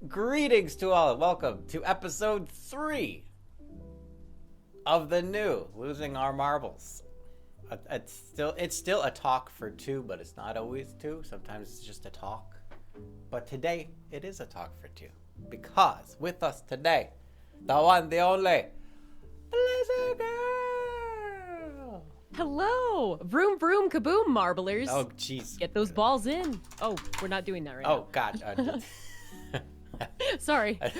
Greetings to all and welcome to episode 3 of the new Losing Our Marbles. It's still a talk for two, but it's not always two. Sometimes it's just a talk. But today it is a talk for two. Because with us today, the one, the only, BlizzardGurrl! Hello! Vroom vroom kaboom, marblers. Oh jeez. Get those balls in. Oh, we're not doing that right Oh god. Sorry. I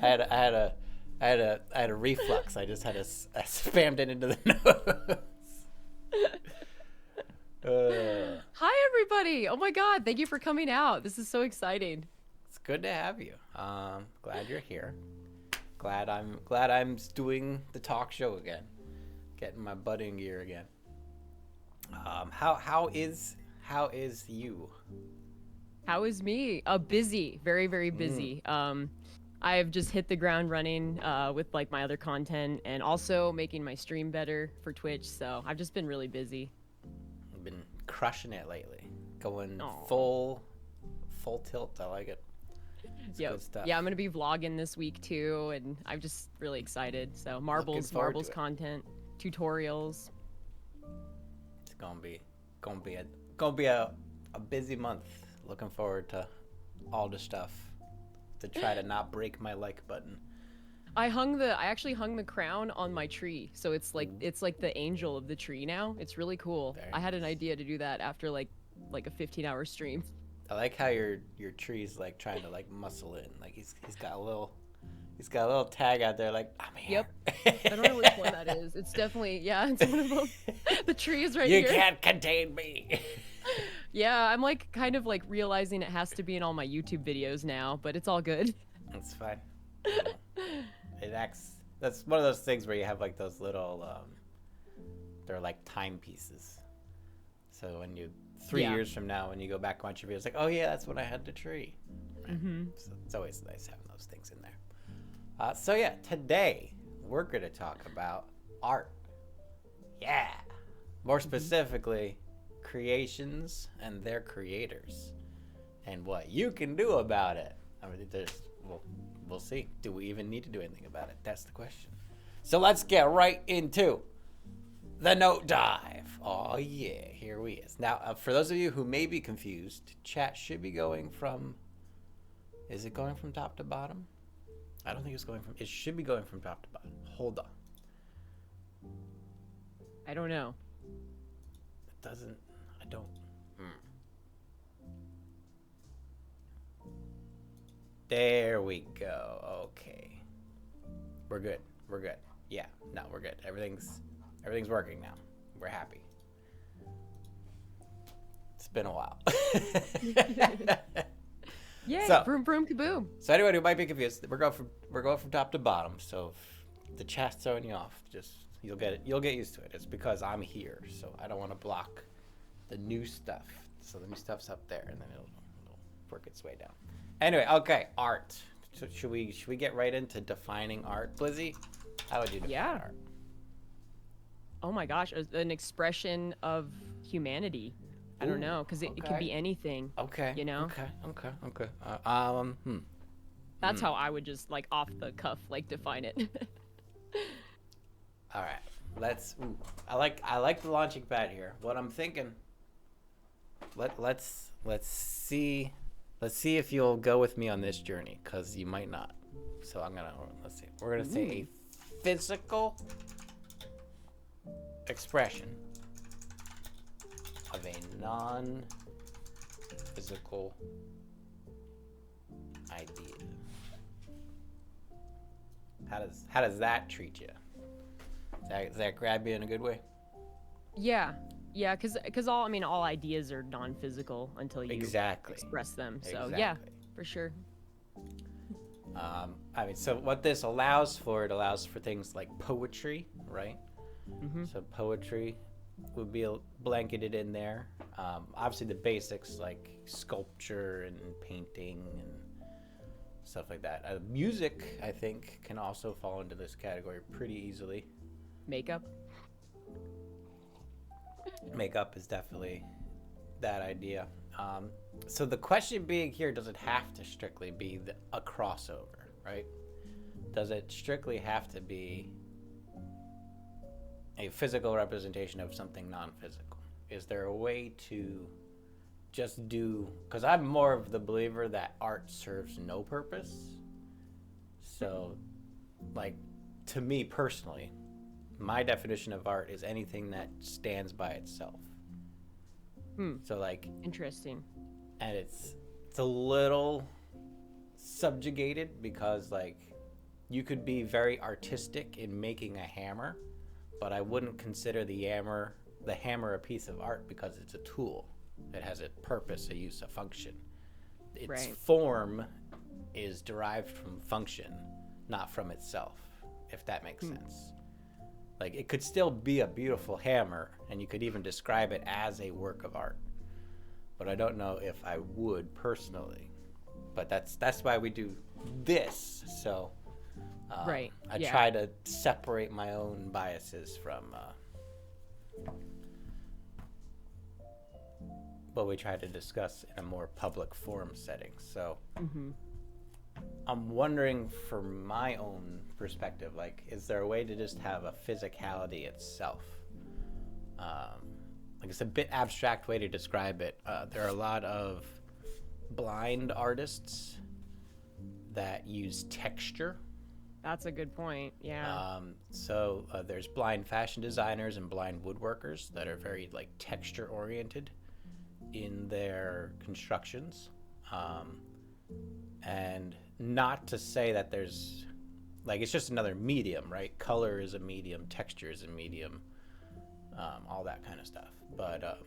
had a reflux. I just had I spammed it into the nose. Hi everybody! Oh my god, thank you for coming out. This is so exciting. It's good to have you. Glad you're here. Glad I'm doing the talk show again. Getting my butt in gear again. How is you? How is me? Busy. Very, very busy. I've just hit the ground running with like my other content and also making my stream better for Twitch, so I've just been really busy. I've been crushing it lately. Going Aww. full tilt. I like it. It's good stuff. Yeah, I'm gonna be vlogging this week too, and I'm just really excited. So marbles content, tutorials. It's gonna be a busy month. Looking forward to all the stuff to try to not break my like button. I actually hung the crown on my tree, so it's like the angel of the tree now. It's really cool. Very I had an nice. idea to do that after like a 15-hour stream. I like how your tree's like trying to like muscle in. Like he's got a little tag out there like I'm here. Yep. I don't know which one that is. It's definitely, yeah, it's one of them. The tree is right You here. can't contain me. Yeah, I'm like kind of like realizing it has to be in all my YouTube videos now, but it's all good. That's fine. That's one of those things where you have like those little they're like timepieces. So when you 3 Yeah. years from now when you go back and watch your videos, like, oh yeah, that's when I had the tree. Right? Mm-hmm. So it's always nice having those things in there. So yeah, today we're gonna talk about art. Yeah. More specifically, creations and their creators, and what you can do about it. I mean, we'll see. Do we even need to do anything about it? That's the question. So let's get right into the note dive. Oh yeah, here we is. Now, for those of you who may be confused, chat should be going from. Is it going from top to bottom? I don't think it's going from. It should be going from top to bottom. Hold on. I don't know. It doesn't. I don't. There we go. Okay. We're good. Yeah. No, we're good. Everything's working now. We're happy. It's been a while. Yay! So- Vroom vroom kaboom. So anyone who might be confused, we're going from top to bottom. So if the chat's throwing you off, just you'll get used to it. It's because I'm here, so I don't want to block the new stuff. So the new stuff's up there, and then it'll work its way down. Anyway, okay, art. So should we get right into defining art, Blizzy? How would you define art? Oh my gosh, an expression of humanity. I don't know, because it could be anything. Okay. You know? Okay. That's how I would just like off the cuff like define it. All right. Let's. I like the launching pad here. What I'm thinking. Let's see if you'll go with me on this journey, because you might not. So let's see. We're gonna say a physical expression of a non-physical idea. How does that treat you? Does that grab you in a good way? Yeah, because all ideas are non-physical until you express them. So yeah, for sure. So what this allows for, it allows for things like poetry, right? Mm-hmm. So poetry would be blanketed in there. Obviously the basics like sculpture and painting and stuff like that. Music, I think, can also fall into this category pretty easily. Makeup Makeup is definitely that idea. So the question being here, does it have to strictly be a crossover, right? Does it strictly have to be a physical representation of something non-physical? Is there a way to just do, because I'm more of the believer that art serves no purpose. So, like, to me personally, my definition of art is anything that stands by itself. So, like, Interesting. and it's a little subjugated because, like, you could be very artistic in making a hammer, but I wouldn't consider the hammer a piece of art because it's a tool. It has a purpose, a use, a function. Its Right. form is derived from function, not from itself, if that makes sense. Like, it could still be a beautiful hammer, and you could even describe it as a work of art. But I don't know if I would personally. But that's why we do this. So Right. I Yeah. try to separate my own biases from what we try to discuss in a more public forum setting. So I'm wondering, from my own perspective, like, is there a way to just have a physicality itself? Like, it's a bit abstract way to describe it. There are a lot of blind artists that use texture. That's a good point. Yeah. So there's blind fashion designers and blind woodworkers that are very, like, texture oriented in their constructions. And not to say that there's, like, it's just another medium, right? Color is a medium, texture is a medium, all that kind of stuff. But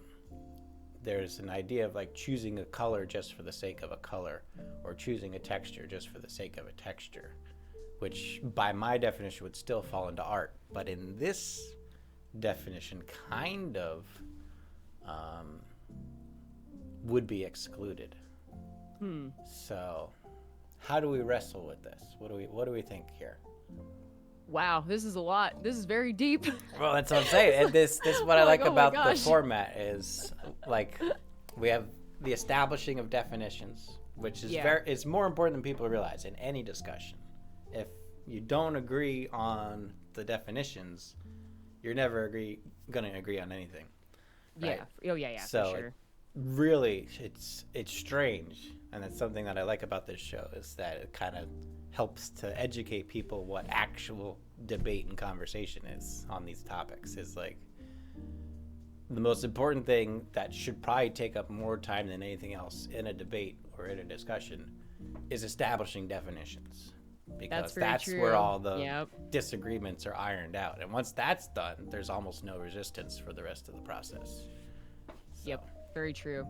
there's an idea of, like, choosing a color just for the sake of a color, or choosing a texture just for the sake of a texture, which by my definition would still fall into art. But in this definition, kind of would be excluded. So how do we wrestle with this? What do we think here? Wow, this is a lot. This is very deep. Well, that's what I'm saying. And this is what I Like, like oh my about the gosh. format is, like, we have the establishing of definitions, which is Yeah. it's more important than people realize in any discussion. If you don't agree on the definitions, you're never going to agree on anything. Right? Yeah. Oh yeah, So for sure. really, it's strange, and it's something that I like about this show, is that it kind of helps to educate people what actual debate and conversation is on these topics. Is, like, the most important thing that should probably take up more time than anything else in a debate or in a discussion is establishing definitions, because very that's true. where all the Yep. disagreements are ironed out, and once that's done, there's almost no resistance for the rest of the process. So, Yep. Very true.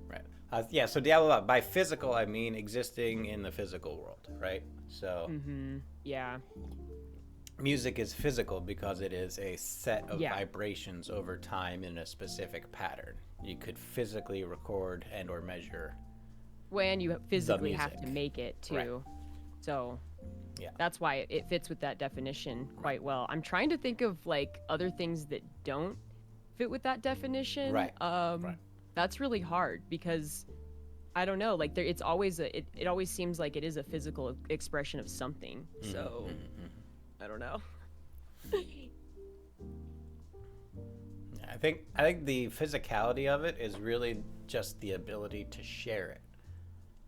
right. Yeah, so Diablo, by physical, I mean existing in the physical world, right? So Yeah. music is physical because it is a set of Yeah. vibrations over time in a specific pattern. You could physically record and or measure. When you physically have to music. make it too. Right. So Yeah. that's why it fits with that definition quite well. I'm trying to think of, like, other things that don't fit with that definition. Right. Right. That's really hard because I don't know, like, it's always it always seems like it is a physical expression of something. So I don't know. I think the physicality of it is really just the ability to share it,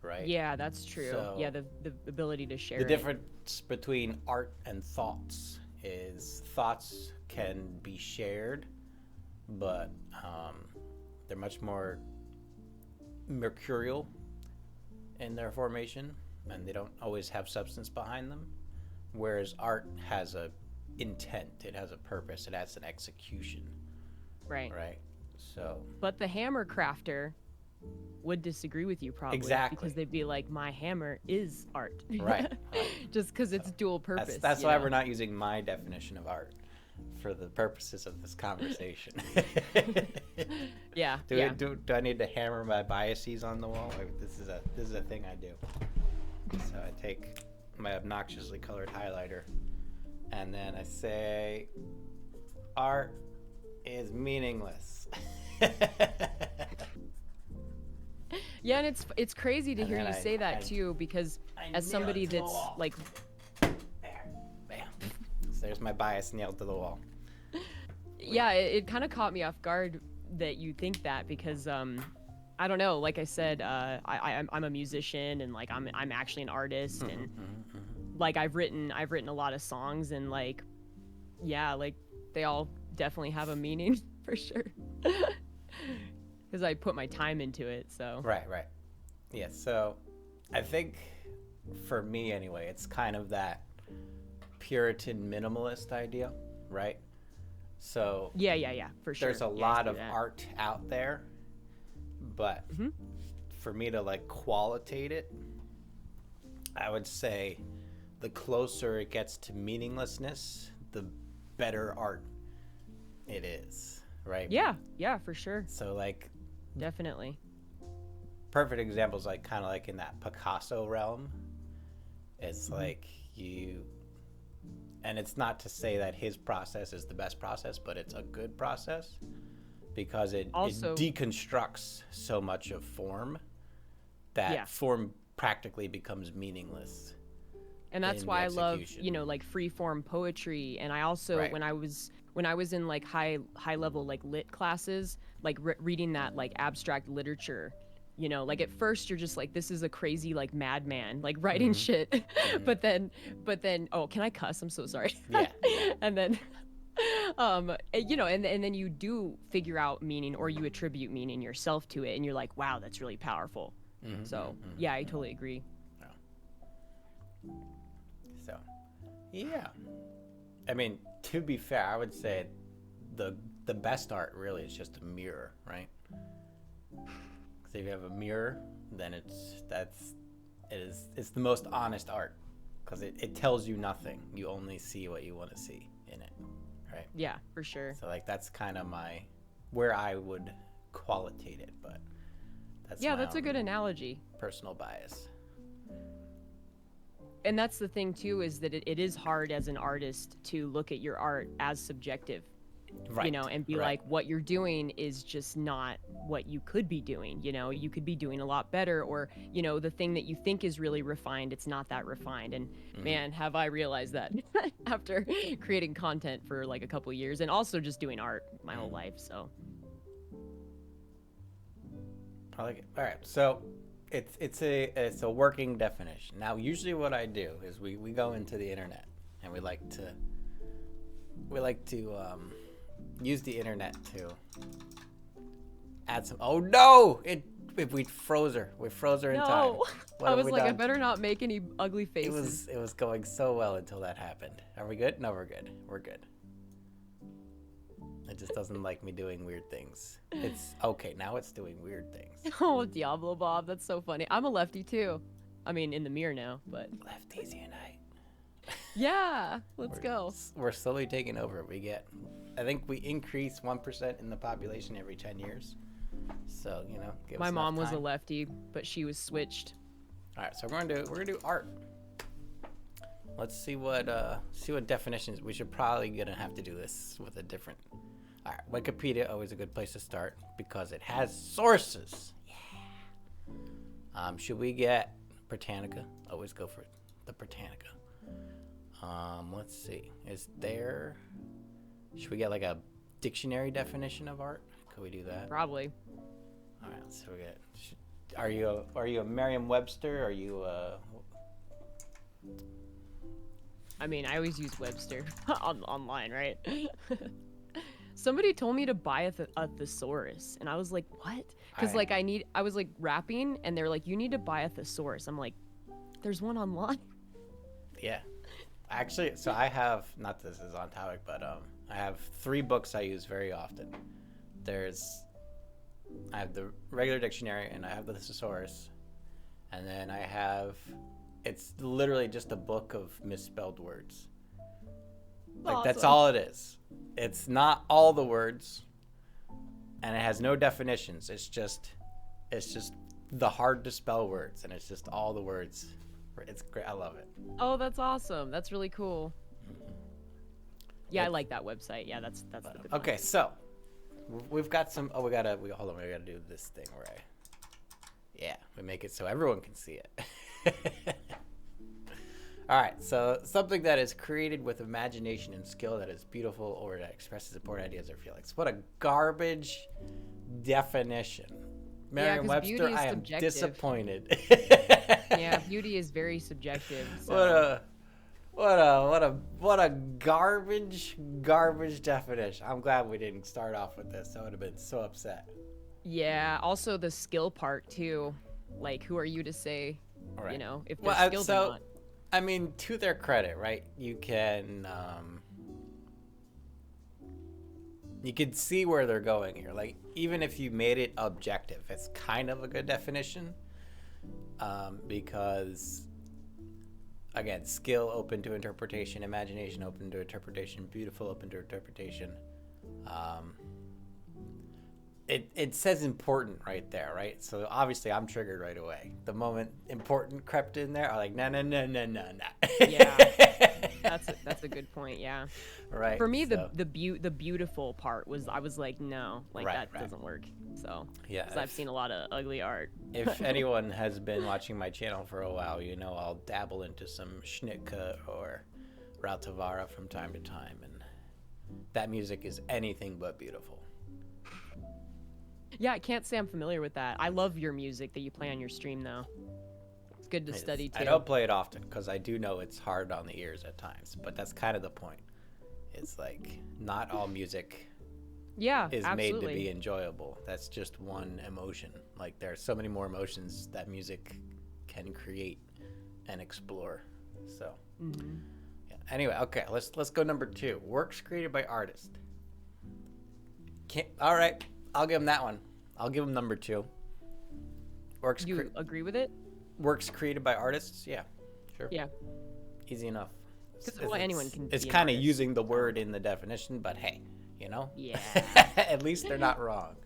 right? Yeah, that's true. So- yeah, the ability to share The it. difference between art and thoughts is thoughts can be shared, but they're much more mercurial in their formation, and they don't always have substance behind them. Whereas art has a intent, it has a purpose, it has an execution, Right. right? So But the hammer crafter would disagree with you probably. Exactly. Because they'd be like, my hammer is art. right. Just because it's dual purpose. That's you why know? we're not using my definition of art for the purposes of this conversation. Yeah. Do I need to hammer my biases on the wall? Like, this is a thing I do. So I take my obnoxiously colored highlighter, and then I say, art is meaningless. Yeah, and it's crazy to And hear then you say that too, because as somebody that's like, there, bam. So there's my bias nailed to the wall. yeah, it kind of caught me off guard that you think that, because I don't know, like I said, I'm a musician, and like I'm actually an artist, and like I've written a lot of songs, and like, yeah, like they all definitely have a meaning for sure. Because I put my time into it, so. Right. Yeah, so I think for me anyway, it's kind of that Puritan minimalist idea, right? So Yeah, for sure. there's a Yeah, I lot see of that. art out there, but for me to like qualitate it, I would say the closer it gets to meaninglessness, the better art it is, right? Yeah, for sure. So like Definitely. perfect examples, like kind of like in that Picasso realm. It's like you, and it's not to say that his process is the best process, but it's a good process because it Also- deconstructs so much of form that Yeah. form practically becomes meaningless. And that's in why the I love, execution. like free form poetry. And I also, Right. when I was in like high level like lit classes, like reading that like abstract literature, like at first you're just like, this is a crazy like madman like writing shit. but then oh, can I cuss? I'm so sorry. Yeah. And then and then you do figure out meaning, or you attribute meaning yourself to it, and you're like, wow, that's really powerful. So yeah, I totally agree. So, yeah. I mean, to be fair, I would say the best art really is just a mirror, right? Because if you have a mirror, then it's the most honest art because it tells you nothing. You only see what you want to see in it, right? Yeah, for sure. So like that's kind of where I would qualitate it, but that's Yeah, my that's a own good analogy. personal bias. And that's the thing too, is that it is hard as an artist to look at your art as subjective, Right. and be right. like, what you're doing is just not what you could be doing. You could be doing a lot better, or the thing that you think is really refined, it's not that refined. And man, have I realized that after creating content for like a couple years, and also just doing art my whole life. So I like it. All right, so it's a working definition. Now, usually what I do is we go into the internet and we like to use the internet to add some. Oh no! We froze her. We froze her in time. no, What I have was we like, I done? better not make any ugly faces. It was going so well until that happened. Are we good? No, we're good. We're good. It just doesn't like me doing weird things. It's okay. Now it's doing weird things. Oh, Diablo Bob, that's so funny. I'm a lefty too. I mean, in the mirror now, but Lefties unite. yeah, let's go. We're slowly taking over. I think we increase 1% in the population every 10 years. So, give My us mom enough was a time. lefty, but she was switched. All right, so we're gonna do art. Let's see what definitions. We should probably gonna have to do this with a different. All right, Wikipedia always a good place to start because it has sources. Yeah. Should we get Britannica? Always go for the Britannica. Let's see. Should we get like a dictionary definition of art? Could we do that? Probably. All right, so we get. Are you a Merriam-Webster? Are you I mean, I always use Webster online, right? Somebody told me to buy a thesaurus, and I was like, what? Because like I was like rapping, and they're like, you need to buy a thesaurus. I'm like, there's one online. Yeah. Actually, so I have, not this is on topic, but I have 3 books I use very often. I have the regular dictionary, and I have the thesaurus, and then it's literally just a book of misspelled words. Like that's Awesome. all it is. It's not all the words, and it has no definitions. It's just the hard to spell words, and it's just all the words. It's great. I love it. Oh, that's awesome. That's really cool. Yeah, I like that website. Yeah, that's the good one. Okay, so we've got some. Oh, we gotta do this thing, right? Yeah, we make it so everyone can see it. All right, so something that is created with imagination and skill that is beautiful or that expresses important ideas or feelings. What a garbage definition. Merriam-Webster, I am subjective. disappointed. Yeah, beauty is very subjective. So. What a garbage definition. I'm glad we didn't start off with this. I would have been so upset. Yeah, also the skill part too. Like, who are you to say, Right. you know, if they're skilled or not? I mean, to their credit, right? You can see where they're going here. Like, even if you made it objective, it's kind of a good definition, because, again, skill open to interpretation, imagination open to interpretation, beautiful open to interpretation. It says important right there, right? So obviously I'm triggered right away. The moment important crept in there, I'm like, no. Yeah, that's a good point. Yeah, right. For me, the beautiful part was I was like, no, like that doesn't work. So yeah, because I've seen a lot of ugly art. If anyone has been watching my channel for a while, you know I'll dabble into some Schnittke or Rautavaara from time to time, and that music is anything but beautiful. Yeah, I can't say I'm familiar with that. I love your music that you play on your stream, though. It's good to study, too. I don't play it often because I do know it's hard on the ears at times, but that's kind of the point. It's like, not all music is made to be enjoyable. That's just one emotion. Like, there are so many more emotions that music can create and explore. So, yeah. Anyway, okay, let's go number 2. Works created by artists. All right. I'll give him that one. I'll give him number 2. You agree with it? Works created by artists? Yeah, sure. Yeah. Easy enough. Anyone can. It's kind of using the word in the definition, but hey, you know? Yeah. At least they're not wrong.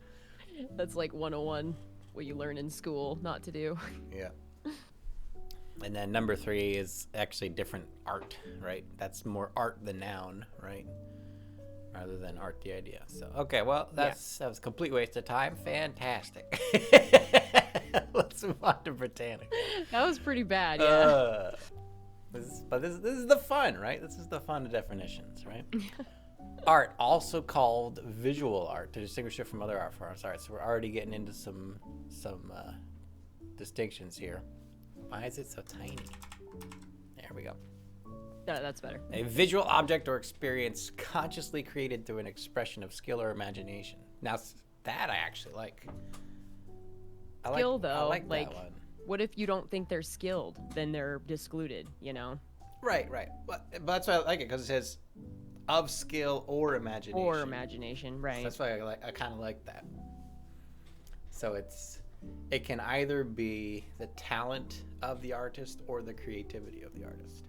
That's like 101, what you learn in school not to do. Yeah. And then number 3 is actually different art, right? That's more art the noun, right? Rather than art the idea. So okay, well that was a complete waste of time. Fantastic. Let's move on to Britannica. That was pretty bad. Yeah. This is the fun, right? This is the fun of definitions, right? Art, also called visual art, to distinguish it from other art forms. All right, so we're already getting into some distinctions here. Why is it so tiny? There we go. That's better. A visual object or experience consciously created through an expression of skill or imagination. Now, that I actually like. Skill, though, I like that one. What if you don't think they're skilled? Then they're discluded, you know? Right. But that's why I like it, because it says of skill or imagination. Or imagination, right. So that's why I kind of like that. So it can either be the talent of the artist or the creativity of the artist.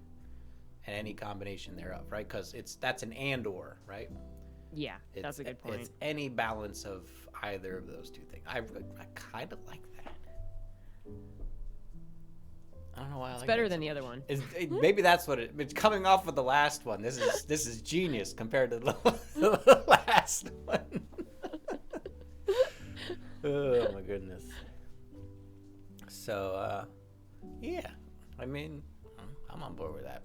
And any combination thereof, right? Because that's an and/or, right? Yeah, that's a good point. It's any balance of either of those two things. I kind of like that. I don't know why I like it. It's better than the other one. Maybe that's what it's coming off of the last one. This is genius compared to the last one. Oh my goodness. So yeah, I mean, I'm on board with that.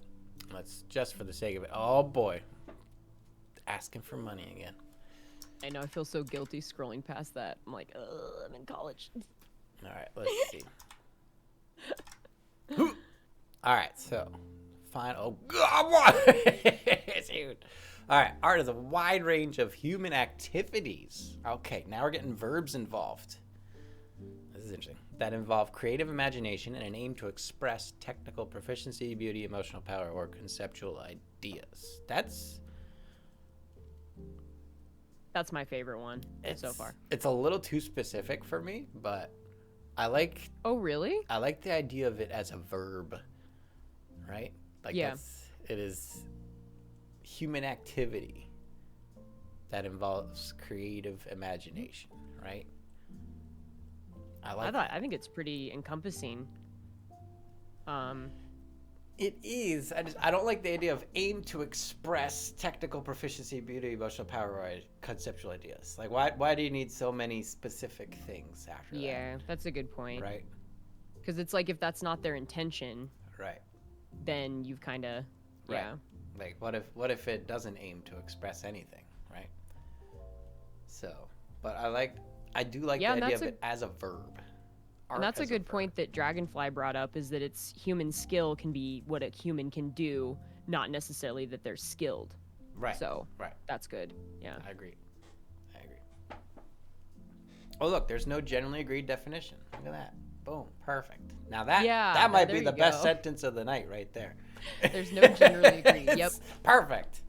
Let's just for the sake of it. Oh boy, asking for money again. I know. I feel so guilty scrolling past that. I'm like, I'm in college. All right, let's see. All right, so fine. Oh God, what? It's huge. All right, art is a wide range of human activities. Okay, now we're getting verbs involved. This is interesting. That involve creative imagination and an aim to express technical proficiency, beauty, emotional power, or conceptual ideas. That's my favorite one so far. It's a little too specific for me, but I like. Oh, really? I like the idea of it as a verb, right? Like it is human activity that involves creative imagination, right? I think it's pretty encompassing. It is. I don't like the idea of aim to express technical proficiency, beauty, emotional power, or conceptual ideas. Like, why do you need so many specific things after that? Yeah, that's a good point. Right? Because it's like if that's not their intention, Right. then you've kind of, Right. yeah. Like, what if it doesn't aim to express anything, right? So, but I do like Yeah, the and idea that's of a it as a verb. Art and that's a as good verb. point that Dragonfly brought up, is that it's human skill can be what a human can do, not necessarily that they're skilled. Right. So Right. that's good. Yeah. I agree. Oh, look, there's no generally agreed definition. Look at that. Boom. Perfect. Now that might be there the you best go. sentence of the night right there. There's no generally agreed. Yep. Perfect.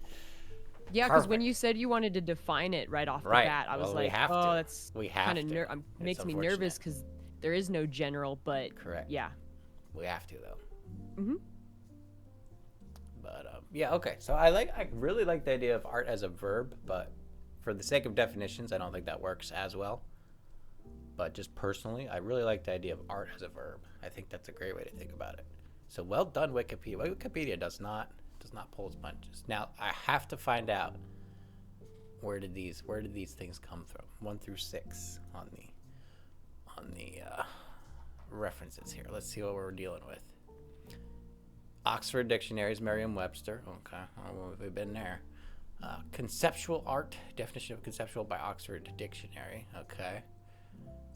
Yeah, because when Perfect. you said you wanted to define it right off the Right. bat, I was Well, we like, have oh, to. that's We have kind to. of It's makes me unfortunate. nervous because there is no general, but Correct. yeah. We have to though. Mm-hmm. But yeah, okay. So I really like the idea of art as a verb, but for the sake of definitions, I don't think that works as well. But just personally, I really like the idea of art as a verb. I think that's a great way to think about it. So well done, Wikipedia. Wikipedia does not pull its punches. Now I have to find out where did these things come from? 1 through 6 on the references here. Let's see what we're dealing with. Oxford Dictionaries, Merriam-Webster. Okay, we've been there. Conceptual art, definition of conceptual by Oxford Dictionary. Okay.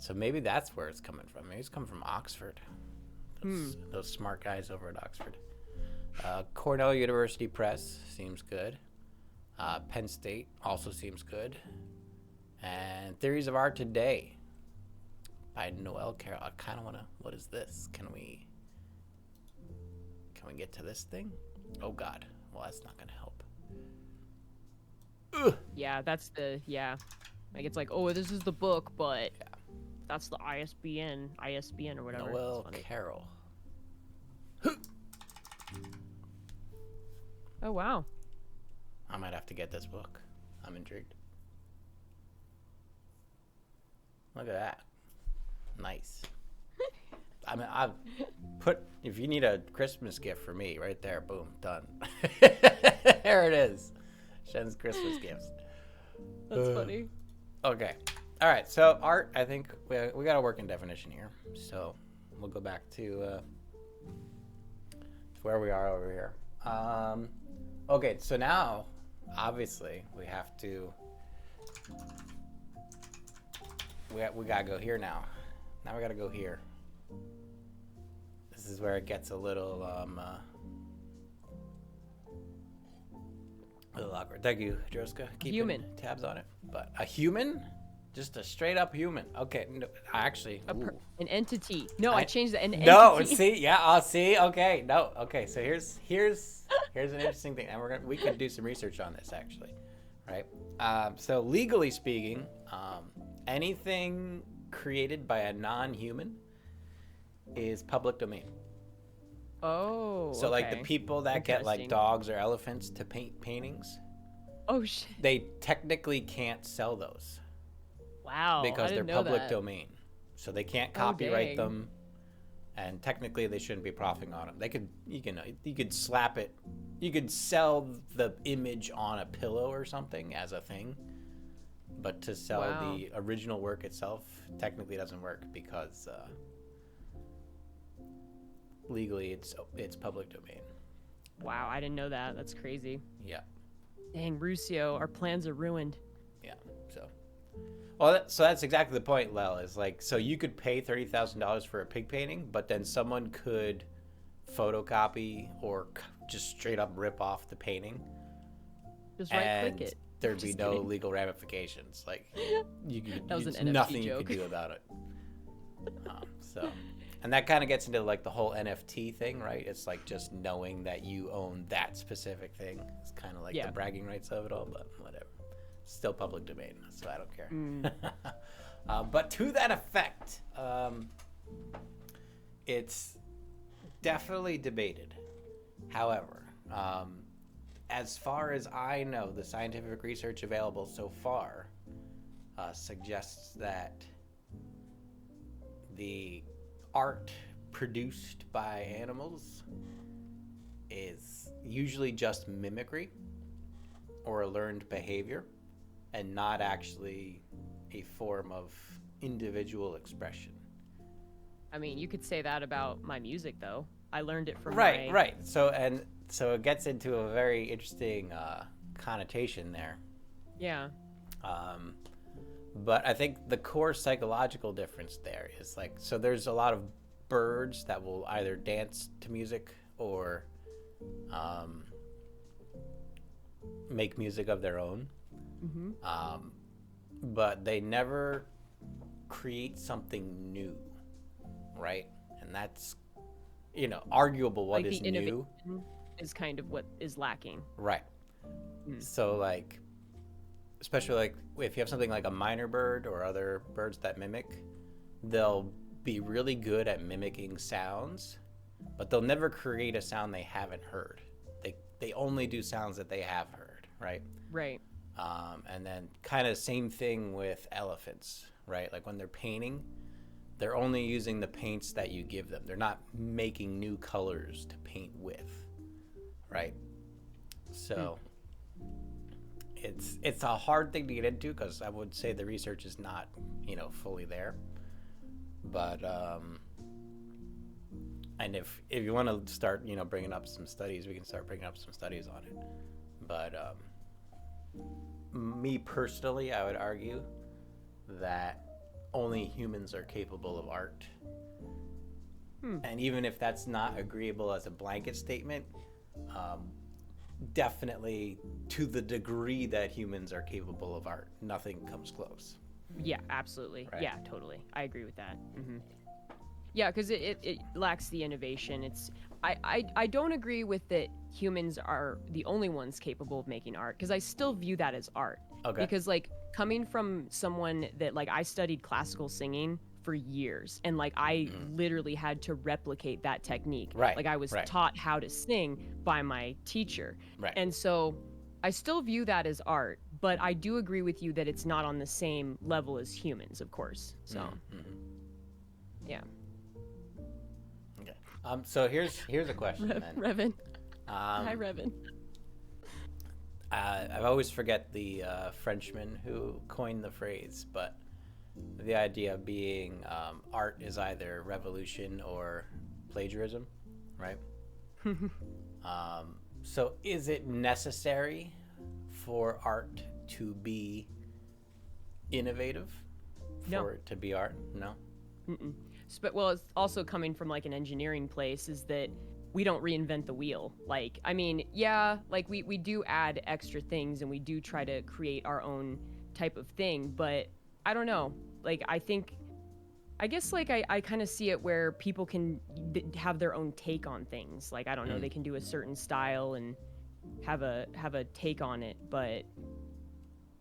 So maybe that's where it's coming from. Maybe it's coming from Oxford. Those smart guys over at Oxford. Cornell University Press seems good. Penn State also seems good. And Theories of Art Today by Noel Carroll. I kind of want to. What is this? Can we get to this thing? Oh God. Well, that's not going to help. Ugh. Yeah, that's the Like it's like, oh, this is the book, but Yeah. that's the ISBN or whatever. Noel Carroll. Oh wow. I might have to get this book. I'm intrigued. Look at that. Nice. I mean, I've put, if you need a Christmas gift for me, right there, boom, done. There it is. Shen's Christmas gifts. That's funny. Okay. All right. So art, I think we got a working definition here. So we'll go back to where we are over here. Okay. So now, obviously, we have to. We gotta go here now. Now we gotta go here. This is where it gets a little awkward. Thank you, Droska. Keeping Human. tabs on it. But a human? Just a straight up human. Okay. No, actually. An entity. No, I changed the entity. No, see, yeah, I'll see. Okay, no, okay. So here's an interesting thing, and we could do some research on this actually, right? So legally speaking, anything created by a non-human is public domain. Oh. So like the okay. people that get like Interesting. dogs or elephants to paint paintings, Oh shit. they technically can't sell those Wow. because I they're didn't know public that. domain. So they can't Oh, copyright dang. them, and technically they shouldn't be profiting on them. You could slap it, you could sell the image on a pillow or something as a thing, but to sell Wow. the original work itself technically doesn't work because legally it's public domain. Wow, I didn't know that. That's crazy. Yeah. Dang, Rusio, our plans are ruined. Yeah. So, well, so that's exactly the point, Lel. Is like, so you could pay $30,000 for a pig painting, but then someone could photocopy or just straight up rip off the painting, Just right and click it. there'd be Just no kidding. legal ramifications. Like, That was an there's NFT nothing joke. you could do about it. So, and that kind of gets into like the whole NFT thing, right? It's like just knowing that you own that specific thing. It's kind of like Yeah. the bragging rights of it all, but whatever. Still public domain, so I don't care. But to that effect, it's definitely debated. However, as far as I know, the scientific research available so far suggests that the art produced by animals is usually just mimicry or a learned behavior and not actually a form of individual expression. I mean, you could say that about my music, though. I learned it from Right, my. right. So it gets into a very interesting connotation there. Yeah. Um, but I think the core psychological difference there is like, so there's a lot of birds that will either dance to music or um, make music of their own. Mm-hmm. But they never create something new, right? And that's, arguable what Like the is new. innovation is kind of what is lacking. Right. Mm. So, like, especially like if you have something like a minor bird or other birds that mimic, they'll be really good at mimicking sounds, but they'll never create a sound they haven't heard. They only do sounds that they have heard, right? Right. And then kind of same thing with elephants, right? Like when they're painting, they're only using the paints that you give them. They're not making new colors to paint with, right? So it's a hard thing to get into because I would say the research is not, fully there. But and if you want to start, bringing up some studies, we can start bringing up some studies on it. But me personally, I would argue that only humans are capable of art. And even if that's not agreeable as a blanket statement, definitely to the degree that humans are capable of art, nothing comes close. Yeah, absolutely. Right. Yeah, totally. I agree with that. Mm-hmm. Yeah, because it lacks the innovation. I don't agree with that humans are the only ones capable of making art, because I still view that as art. Okay. Because like coming from someone that like I studied classical singing for years, and like I literally had to replicate that technique. Right, Like I was right. taught how to sing by my teacher. Right. And so I still view that as art, but I do agree with you that it's not on the same level as humans, of course. So yeah. Okay. So here's a question then. Revan. Hi, Um, Revan. I always forget the Frenchman who coined the phrase, but the idea being art is either revolution or plagiarism, right? So is it necessary for art to be innovative? No. For it to be art? No? But well, it's also coming from like an engineering place, is that we don't reinvent the wheel. Like, I mean, yeah, like we do add extra things and we do try to create our own type of thing, but I don't know. Like, I guess like I kind of see it where people can have their own take on things. Like, I don't know, they can do a certain style and have a take on it, but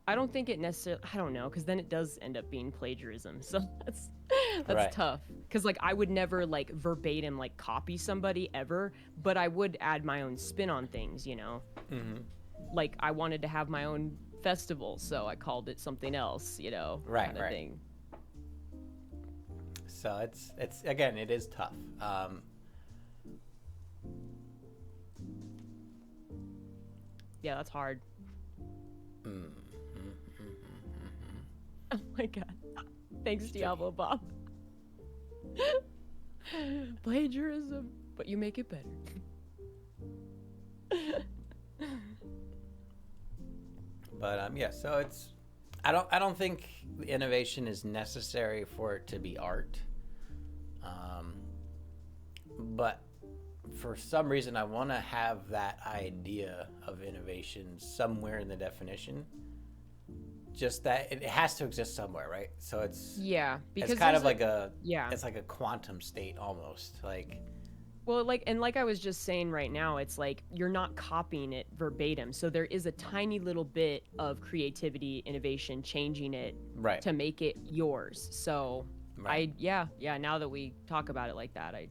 I don't think it necessarily, I don't know, because then it does end up being plagiarism. So that's Right. tough. Because like I would never like verbatim like copy somebody ever, but I would add my own spin on things, Like I wanted to have my own festival, so I called it something else, Right, kind of right. thing. So it's again, it is tough. Yeah, that's hard. Oh my god. Thanks, Diablo Bob. Plagiarism, but you make it better. But yeah, so it's I don't think innovation is necessary for it to be art. But for some reason, I want to have that idea of innovation somewhere in the definition. Just that it has to exist somewhere, right? So it's Because it's kind there's of like it's like a quantum state almost, like. Well, like I was just saying right now, it's like you're not copying it verbatim. So there is a tiny little bit of creativity, innovation, changing it Right. to make it yours. So Right. now that we talk about it like that, I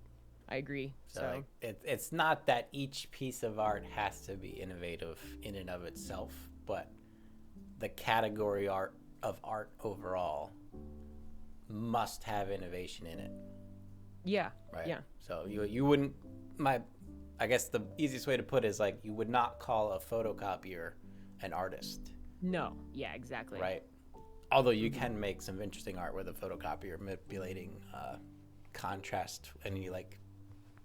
agree. So, So like, it's not that each piece of art has to be innovative in and of itself, but the category of art overall must have innovation in it. yeah, Right. yeah, So you wouldn't I guess the easiest way to put it is like you would not call a photocopier an artist, no, yeah, exactly. right? Although you can make some interesting art with a photocopier manipulating contrast, and you like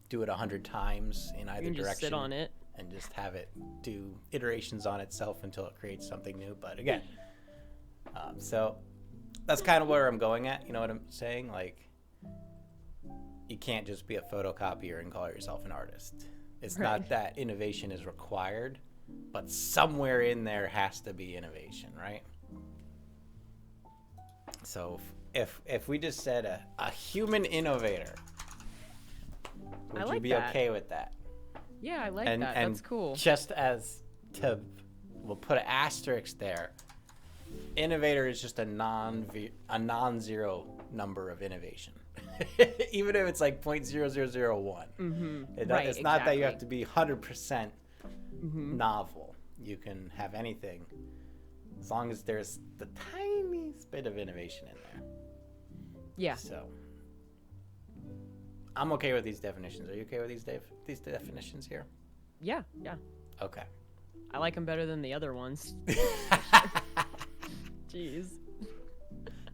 do it 100 times in either You can direction. just sit on it. And just have it do iterations on itself until it creates something new. But again, so that's kind of where I'm going at. You know what I'm saying? Like, you can't just be a photocopier and call yourself an artist. It's not that innovation is required, but somewhere in there has to be innovation, right? So if we just said a human innovator, would you be okay with that? Yeah, I like that. That's cool. Just as we'll put an asterisk there. Innovator is just a non-zero number of innovation. Even if it's like 0.0001. It's not that you have to be 100% novel. You can have anything as long as there's the tiniest bit of innovation in there. Yeah. So I'm okay with these definitions. Are you okay with these definitions here? Yeah. Okay. I like them better than the other ones. Jeez.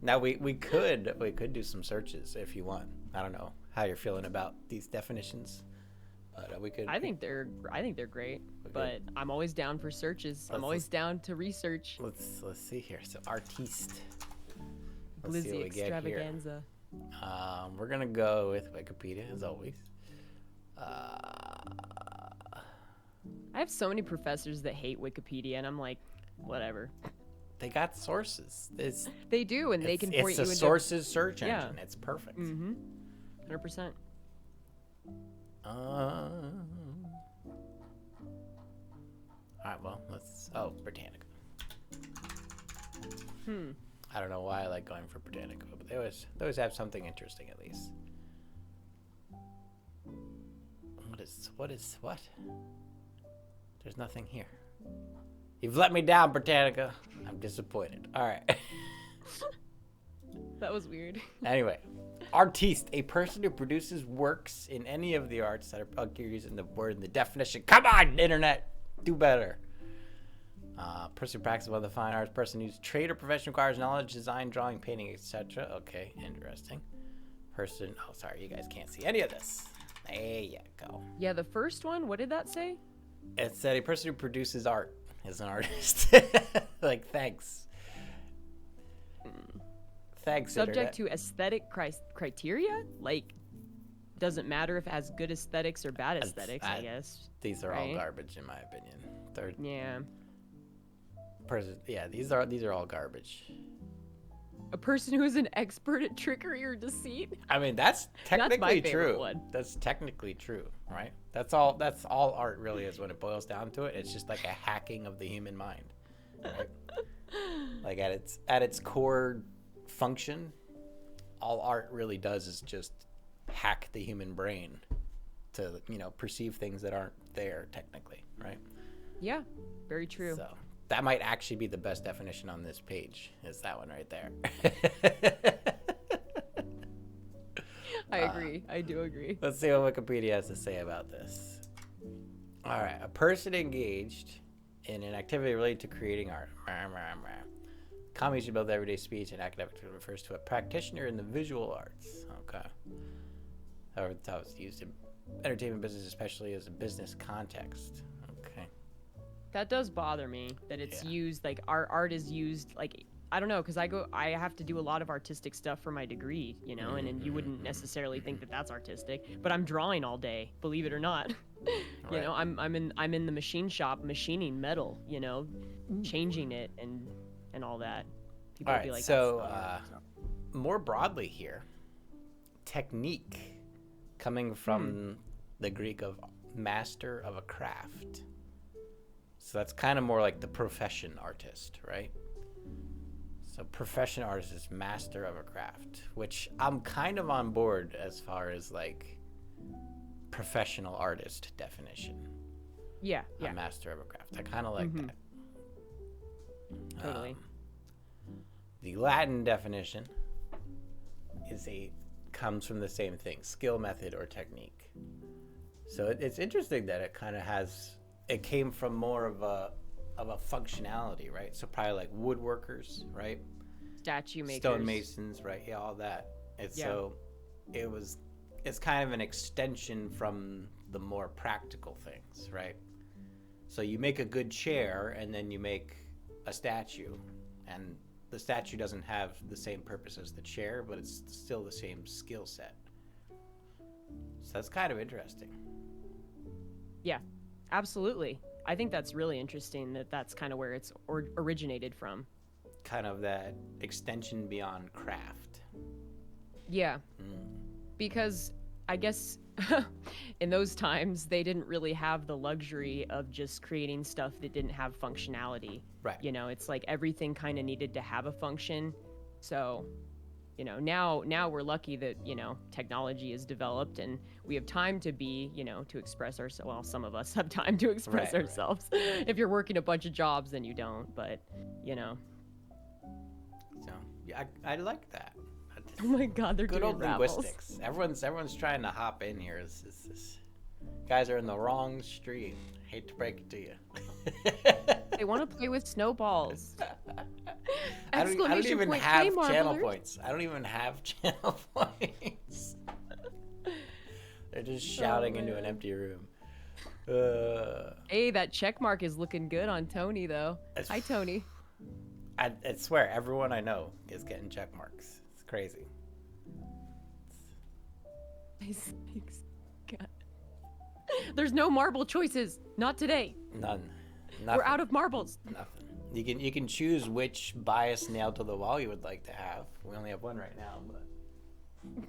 Now we could do some searches if you want. I don't know how you're feeling about these definitions, but we could. I think they're great, but I'm always down for searches. I'm always down to research. Let's see here. So artiste. Blizzy extravaganza. We're gonna go with Wikipedia as always. I have so many professors that hate Wikipedia, and I'm like, whatever. They got sources. They do, and they can point you into... It's a sources search engine. It's perfect. 100%. All right, well, Britannica. I don't know why I like going for Britannica, but they always have something interesting at least. What? There's nothing here. You've let me down, Britannica. I'm disappointed. All right. That was weird. Anyway, artiste, a person who produces works in any of the arts that are using the word in the definition. Come on, internet, do better. Person who practices one of the fine arts. Person whose trade or profession requires knowledge, design, drawing, painting, etc. Okay, interesting. Person. Oh, sorry, you guys can't see any of this. There you go. Yeah, the first one. What did that say? It said a person who produces art is an artist. Like, thanks. Thanks. Subject internet. to aesthetic criteria? Like, doesn't matter if it has good aesthetics or bad aesthetics, I guess. These are all garbage, in my opinion. Yeah. These are all garbage. A person who is an expert at trickery or deceit? I mean, that's technically true. One. That's technically true, right? That's all art really is when it boils down to it. It's just like a hacking of the human mind. Right? Like at its core function, all art really does is just hack the human brain to, perceive things that aren't there technically, right? Yeah, very true. So that might actually be the best definition on this page, is that one right there. I agree. I do agree. Let's see what Wikipedia has to say about this. All right. A person engaged in an activity related to creating art. Combination of both everyday speech and academic refers to a practitioner in the visual arts. Okay. However, it's how it's used in entertainment business, especially as a business context. Okay. That does bother me that it's used, like, our art is used, like, I don't know, because I have to do a lot of artistic stuff for my degree, and you wouldn't necessarily think that that's artistic, but I'm drawing all day, believe it or not. Right. I'm in the machine shop machining metal, changing it and all that. People All would be right, like, so more broadly here, technique, coming from the Greek of master of a craft. So that's kind of more like the profession artist, right? So profession artist is master of a craft, which I'm kind of on board as far as like professional artist definition. Yeah. A master of a craft. I kind of like that. Totally. The Latin definition comes from the same thing, skill, method, or technique. So it's interesting that it came from more of a functionality, right? So probably like woodworkers, right? Statue makers. Stonemasons, right? Yeah, all that. So it was is kind of an extension from the more practical things, right? So you make a good chair and then you make a statue, and the statue doesn't have the same purpose as the chair, but it's still the same skill set. So that's kind of interesting. Yeah, absolutely. I think that's really interesting that that's kind of where it's originated from. Kind of that extension beyond craft. Yeah. Because I guess in those times they didn't really have the luxury of just creating stuff that didn't have functionality. Right. You know, it's like everything kind of needed to have a function. So, you know, now we're lucky that, you know, technology is developed and we have time to be, you know, to express ourselves. Well, some of us have time to express ourselves. Right. If you're working a bunch of jobs, then you don't. But, you know. So, yeah, I like that. Oh my God, they're good doing old Ravels. linguistics. Everyone's trying to hop in here. Guys are in the wrong stream. Hate to break it to you. They want to play with snowballs. I don't even have channel points. I don't even have channel points. They're just shouting into an empty room. Hey, that check mark is looking good on Tony, though. Hi, Tony. I swear, everyone I know is getting check marks. It's crazy. God. There's no marble choices. Not today. None. Nothing. We're out of marbles. Nothing. You can choose which bias nailed to the wall you would like to have. We only have one right now, but we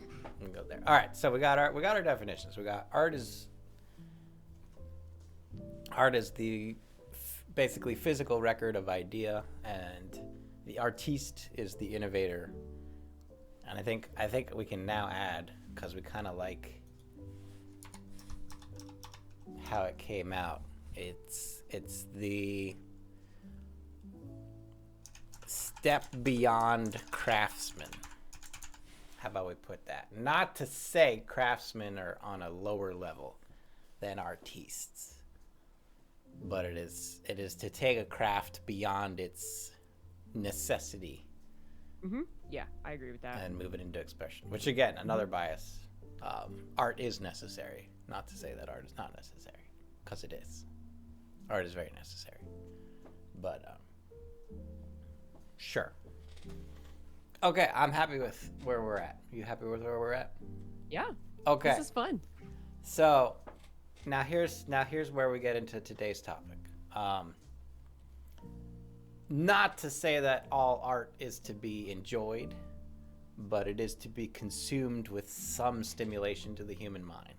can go there. All right, so we got our definitions. We got art is the basically physical record of idea, and the artiste is the innovator. And I think we can now add, because we kind of like how it came out. It's the step beyond craftsman. How about we put that? Not to say craftsmen are on a lower level than artistes, but it is to take a craft beyond its necessity. Mm-hmm. Yeah, I agree with that. And move it into expression, which again, another bias. Art is necessary. Not to say that art is not necessary, because it is. Art is very necessary. But, sure. Okay, I'm happy with where we're at. You happy with where we're at? Yeah. Okay. This is fun. So, now here's where we get into today's topic. Not to say that all art is to be enjoyed, but it is to be consumed with some stimulation to the human mind.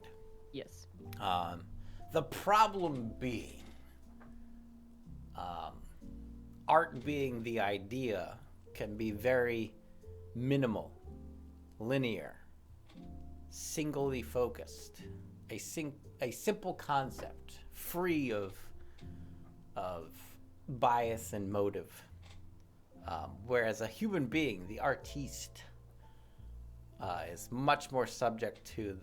Yes. The problem being, art being the idea can be very minimal, linear, singly focused, a simple concept, free of bias and motive. Whereas a human being, the artiste, is much more subject to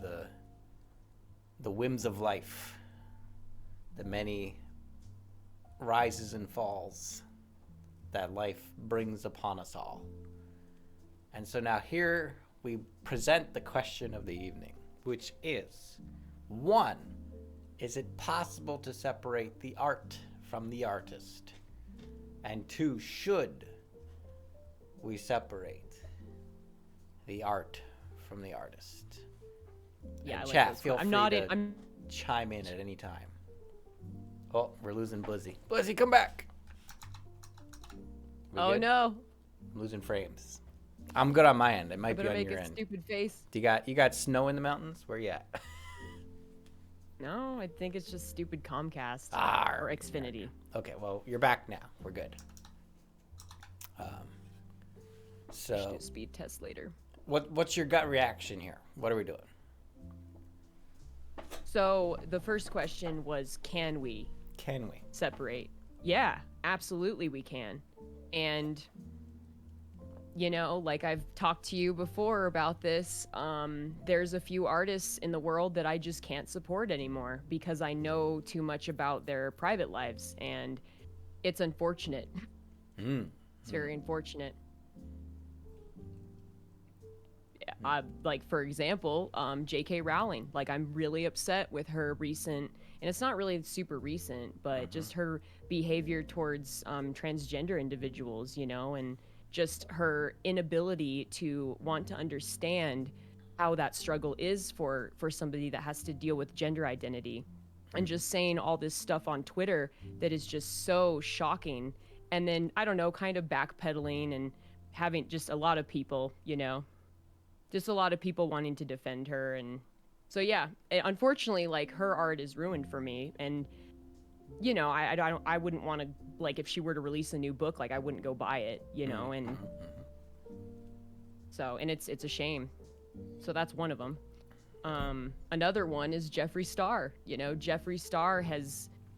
the whims of life, the many rises and falls that life brings upon us all. And so now here we present the question of the evening, which is, 1, is it possible to separate the art from the artist? And 2, should we separate the art from the artist? Yeah, and I chat, like feel free to I'm chime in at any time. Oh, we're losing Blizzy. Blizzy, come back. Oh good? No. I'm losing frames. I'm good on my end. It might be on your end. Stupid face. You got snow in the mountains? Where you at? No, I think it's just stupid Comcast or Xfinity. Okay, well, you're back now. We're good. So should do a speed test later. What's your gut reaction here? What are we doing? So the first question was, can we separate? Yeah, absolutely we can. And you know, like I've talked to you before about this, there's a few artists in the world that I just can't support anymore because I know too much about their private lives, and it's unfortunate. It's very unfortunate. like for example, J.K. Rowling. Like I'm really upset with her recent, and it's not really super recent, but just her behavior towards transgender individuals, you know, and just her inability to want to understand how that struggle is for somebody that has to deal with gender identity, and just saying all this stuff on Twitter that is just so shocking, and then I don't know, kind of backpedaling and having just a lot of people, you know, just a lot of people wanting to defend her. And so yeah, unfortunately, like her art is ruined for me. And you know, I wouldn't want to, like, if she were to release a new book, like I wouldn't go buy it, you know. And so, and it's a shame. So that's one of them. Another one is Jeffree Star. You know, Jeffree Star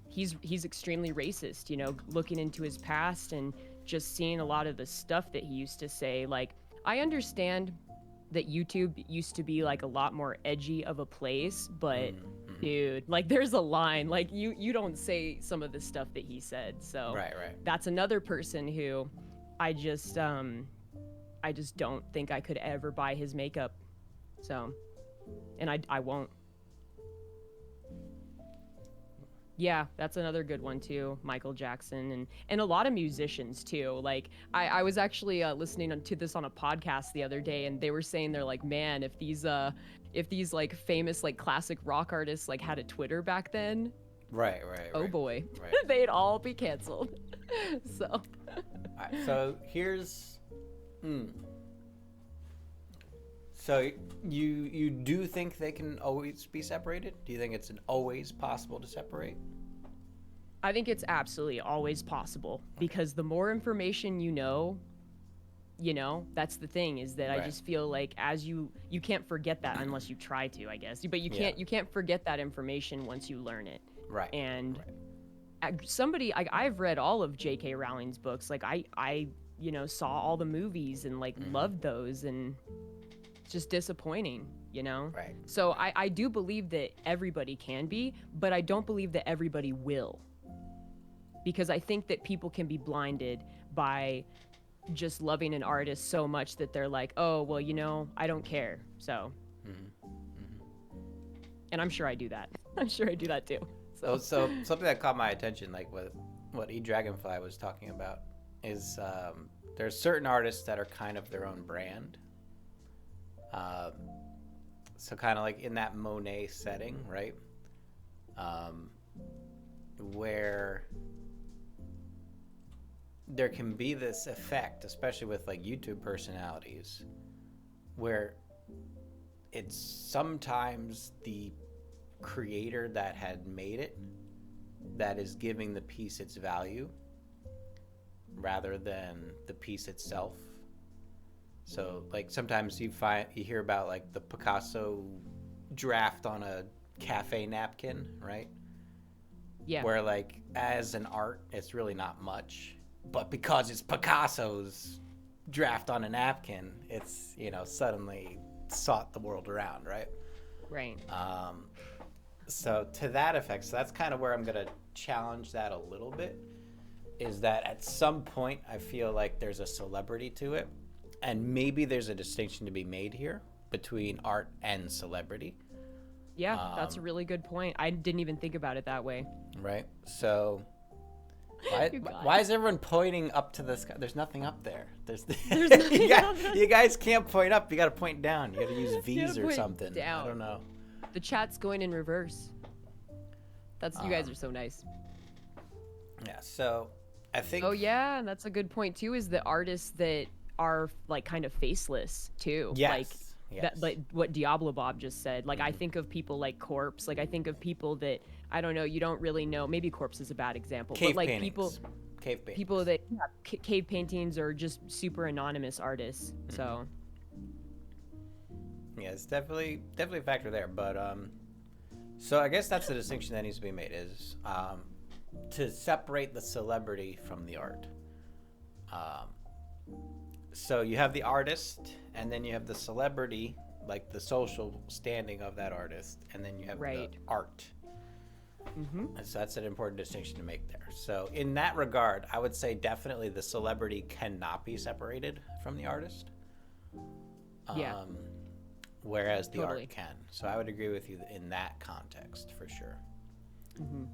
he's extremely racist, you know, looking into his past and just seeing a lot of the stuff that he used to say. Like, I understand that YouTube used to be like a lot more edgy of a place, but dude, like there's a line, like you don't say some of the stuff that he said. So Right. that's another person who I just don't think I could ever buy his makeup. So, and I won't. Yeah, that's another good one too. Michael Jackson and a lot of musicians too. Like I was actually listening to this on a podcast the other day, and they were saying, they're like, man, if these like famous like classic rock artists like had a Twitter back then, Right. oh boy, Right. they'd all be canceled. So All right, so here's so you do think they can always be separated? Do you think it's always possible to separate? I think it's absolutely always possible, because the more information you know, that's the thing, is that Right. I just feel like as you can't forget that unless you try to, I guess, but you can't forget that information once you learn it. Right. And I've read all of J.K. Rowling's books. Like I you know, saw all the movies and like loved those, and it's just disappointing, you know? Right. So I do believe that everybody can be, but I don't believe that everybody will. Because I think that people can be blinded by just loving an artist so much that they're like, oh, well, you know, I don't care. So, and I'm sure I do that. I'm sure I do that too. So something that caught my attention, like what Dragonfly was talking about, is there's certain artists that are kind of their own brand. So kind of like in that Monet setting, right? Where there can be this effect, especially with like YouTube personalities, where it's sometimes the creator that had made it that is giving the piece its value rather than the piece itself. So like sometimes you hear about like the Picasso draft on a cafe napkin, right? Yeah. Where like as an art it's really not much, but because it's Picasso's draft on a napkin, it's, you know, suddenly sought the world around, right? Right. So to that effect, so that's kind of where I'm going to challenge that a little bit, is that at some point I feel like there's a celebrity to it, and maybe there's a distinction to be made here between art and celebrity. Yeah, that's a really good point. I didn't even think about it that way. Right? So why is everyone pointing up to the sky? There's nothing up there. There's nothing you guys can't point up. You got to point down. You got to use V's gotta or point something. down. I don't know. The chat's going in reverse. You guys are so nice. Yeah, so I think... Oh yeah, and that's a good point too, is the artists that are like kind of faceless too. Yes. Like that, like what Diablo Bob just said. Like I think of people like Corpse. Like I think of people that, I don't know, you don't really know. Maybe Corpse is a bad example. Cave but like paintings. people that cave paintings or just super anonymous artists. So yeah, it's definitely a factor there. But so I guess that's the distinction that needs to be made, is to separate the celebrity from the art. So you have the artist, and then you have the celebrity, like the social standing of that artist, and then you have the art. And so that's an important distinction to make there. So in that regard, I would say definitely the celebrity cannot be separated from the artist. Yeah. whereas the Totally. art can. So I would agree with you in that context for sure. Hmm.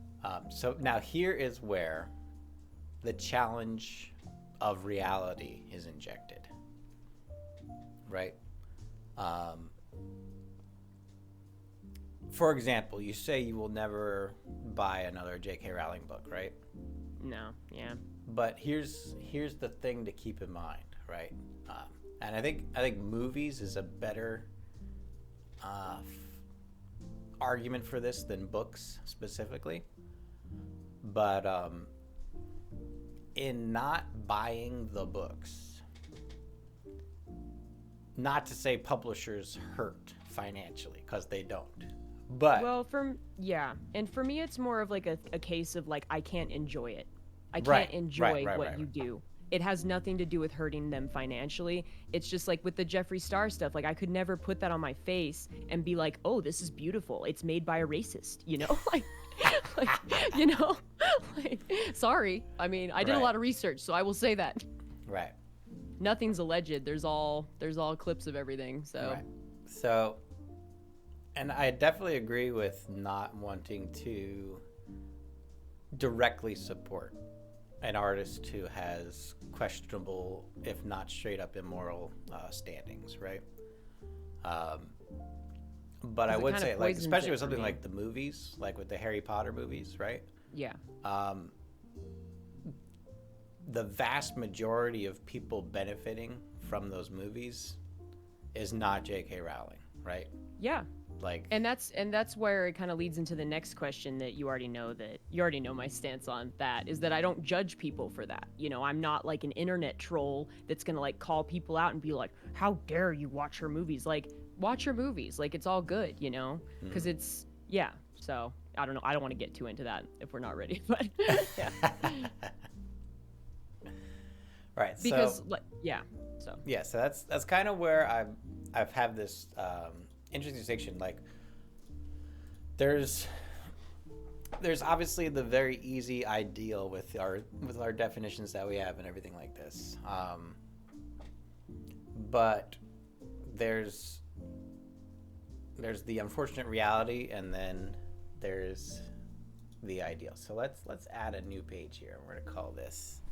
So now here is where the challenge of reality is injected, right? Um, for example, you say you will never buy another J.K. Rowling book, right? No. Yeah. But here's the thing to keep in mind, right? And I think movies is a better argument for this than books specifically. But in not buying the books, not to say publishers hurt financially, because they don't. But Well, and for me, it's more of like a case of like I can't enjoy it. I can't right, enjoy right, what you do. It has nothing to do with hurting them financially. It's just like with the Jeffree Star stuff. Like I could never put that on my face and be like, "Oh, this is beautiful. It's made by a racist." You know, like, you know, like, sorry. I mean, I did a Right. lot of research, so I will say that Right, nothing's alleged. There's all clips of everything. So right. So, and I definitely agree with not wanting to directly support an artist who has questionable, if not straight up immoral, standings, right? But I 'Cause it would kinda say, like, poisons especially it with for something me. like the movies, like with the Harry Potter movies, right? yeah. The vast majority of people benefiting from those movies is not J.K. Rowling, right? Yeah. Like, And that's where it kind of leads into the next question that you already know my stance on that is that I don't judge people for that. You know, I'm not like an internet troll that's going to like call people out and be like, "How dare you watch her movies?" Like, watch your movies. Like it's all good, you know? Cuz it's yeah. So, I don't know. I don't want to get too into that if we're not ready, but right. because So like yeah. So, yeah, so that's kind of where I've had this interesting distinction. Like, there's obviously the very easy ideal with our definitions that we have and everything like this, but there's the unfortunate reality, and then there's the ideal. So let's add a new page here. We're gonna call this.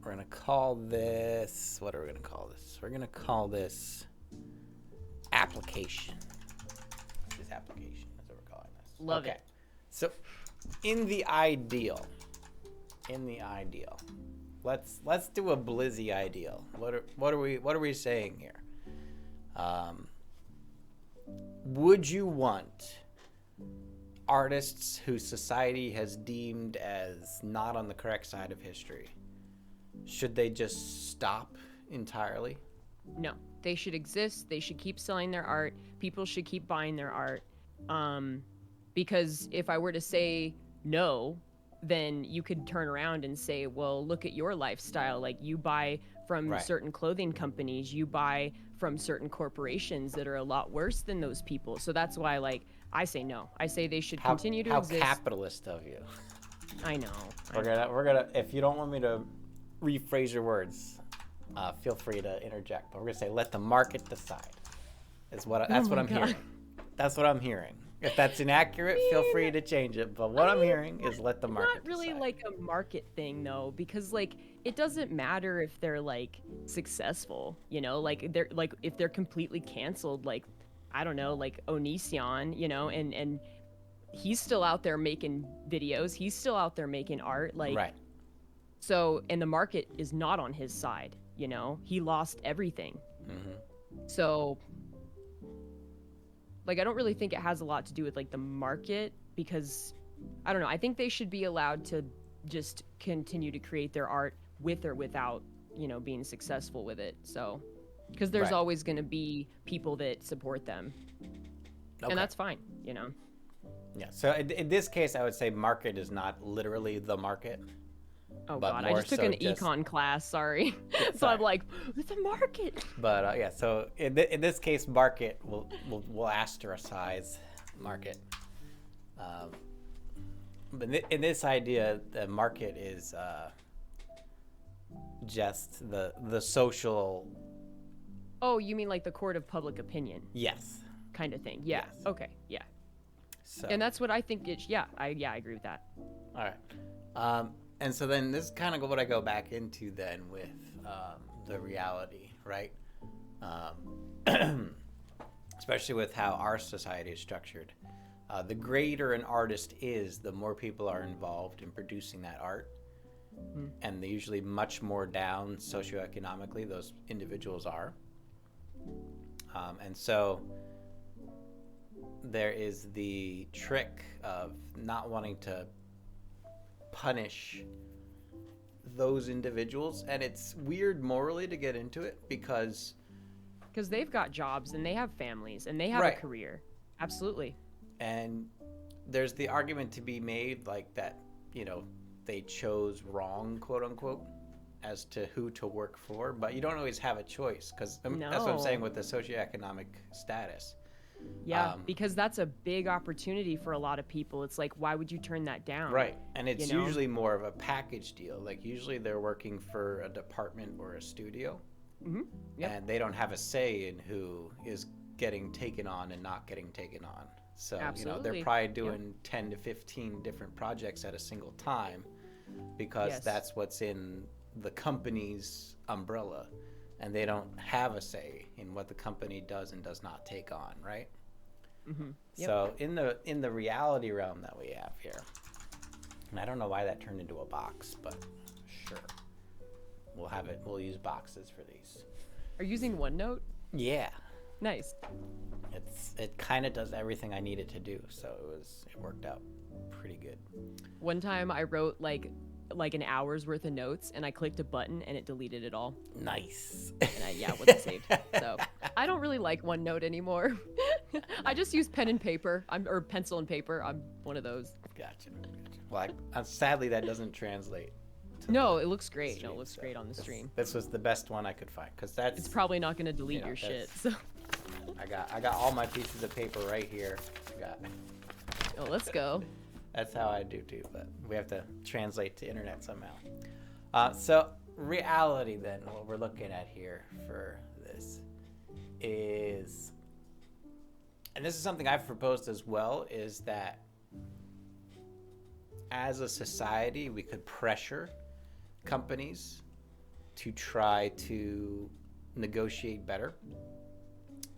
What are we gonna call this? We're gonna call this application. This is application. That's what we're calling this. Love it. So, in the ideal, let's do a Blizzy ideal. What are we saying here? Would you want artists who society has deemed as not on the correct side of history? Should they just stop entirely? no. They should exist. They should keep selling their art. People should keep buying their art. Because if I were to say no, then you could turn around and say, well, look at your lifestyle. Like you buy from Right. certain clothing companies, you buy from certain corporations that are a lot worse than those people. So that's why, like, I say no. I say they should continue to how exist. capitalist of you. I know. We're gonna. If you don't want me to rephrase your words, feel free to interject. But we're gonna say, let the market decide. That's what I'm God. hearing. That's what I'm hearing. If that's inaccurate, feel free to change it. But what I'm hearing is let the market Not really decide. like a market thing though, because like it doesn't matter if they're like successful, you know, like they're like if they're completely canceled, like I don't know, like Onision, you know, and he's still out there making videos, he's still out there making art, like Right. so, and the market is not on his side, you know, he lost everything. So like I don't really think it has a lot to do with like the market because I don't know. I think they should be allowed to just continue to create their art with or without, you know, being successful with it. So because there's Right. always going to be people that support them. Okay. And that's fine, you know. Yeah. So in this case, I would say market is not literally the market. Oh But god, I more just took so an just- econ class, sorry. So sorry. I'm like, it's a market. But yeah. So in this case, market will ostracize market. But in this idea, the market is just the social Oh, you mean like the court of public opinion Yes. kind of thing? Yeah. Yes. Okay. Yeah. So. And that's what I think. I agree with that. All right. And so then this is kind of what I go back into then with the reality, right? Especially with how our society is structured. The greater an artist is, the more people are involved in producing that art. And they're usually much more down socioeconomically, those individuals are. And so there is the trick of not wanting to punish those individuals. And it's weird morally to get into it because they've got jobs and they have families and they have a career. Absolutely. And there's the argument to be made like that, they chose wrong, quote unquote, as to who to work for, but you don't always have a choice because that's what I'm saying with the socioeconomic status. Yeah, because that's a big opportunity for a lot of people. It's like, why would you turn that down? Right. And it's usually more of a package deal. Like usually they're working for a department or a studio. Mm-hmm. Yep. And they don't have a say in who is getting taken on and not getting taken on. So, they're probably doing 10 to 15 different projects at a single time because that's what's in the company's umbrella. And they don't have a say in what the company does and does not take on, right? Mm-hmm. Yep. So in the reality realm that we have here, and I don't know why that turned into a box, but sure. We'll use boxes for these. Are you using OneNote? Yeah. Nice. It kind of does everything I needed to do, so it worked out pretty good. One time I wrote like an hour's worth of notes and I clicked a button and it deleted it all. Nice. And it wasn't saved. So I don't really like OneNote anymore. I just use pen and paper. Or pencil and paper. I'm one of those. Gotcha. Well, sadly that doesn't translate. No, it looks great. No, it looks great on the stream. This was the best one I could find because it's probably not going to delete your shit. So I got all my pieces of paper right here. Oh, let's go. That's how I do too, but we have to translate to internet somehow. So reality then, what we're looking at here for this is, and this is something I've proposed as well, is that as a society we could pressure companies to try to negotiate better.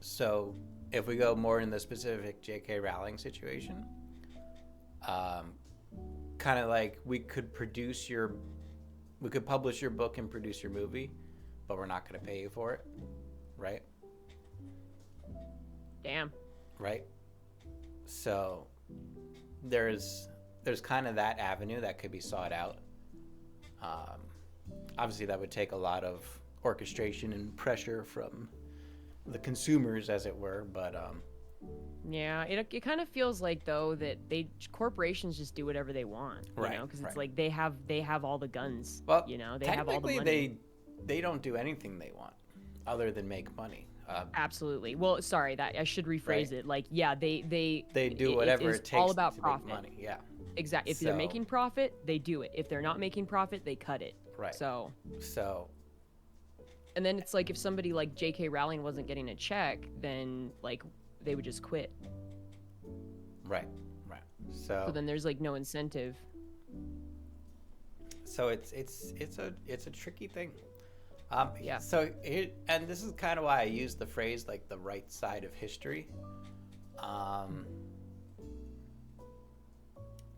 So if we go more in the specific J.K. Rowling situation, kind of like we could publish your book and produce your movie, but we're not going to pay you for it, right? Damn. Right? So there's kind of that avenue that could be sought out. Obviously that would take a lot of orchestration and pressure from the consumers, as it were, but yeah, it kind of feels like though that corporations just do whatever they want, right? Because it's like they have all the guns. Well, they have all the money. They don't do anything they want other than make money. Absolutely. Well, sorry, that I should rephrase it. Like, yeah, they do whatever it takes all about to profit. make money. Yeah. Exactly. If they're making profit, they do it. If they're not making profit, they cut it. Right. So. And then it's like if somebody like J.K. Rowling wasn't getting a check, then like they would just quit. Right. So then there's like no incentive. So it's a tricky thing. Yeah. So and this is kind of why I use the phrase like the right side of history.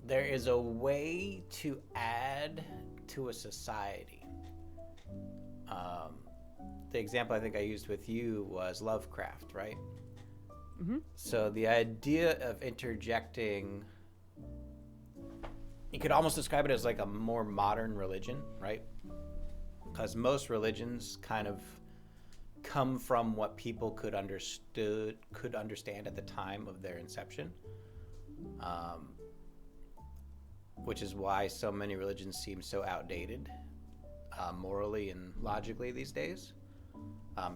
There is a way to add to a society. The example I think I used with you was Lovecraft, right? Mm-hmm. So the idea of interjecting, you could almost describe it as like a more modern religion, right? Because most religions kind of come from what people could understand at the time of their inception, which is why so many religions seem so outdated, morally and logically these days.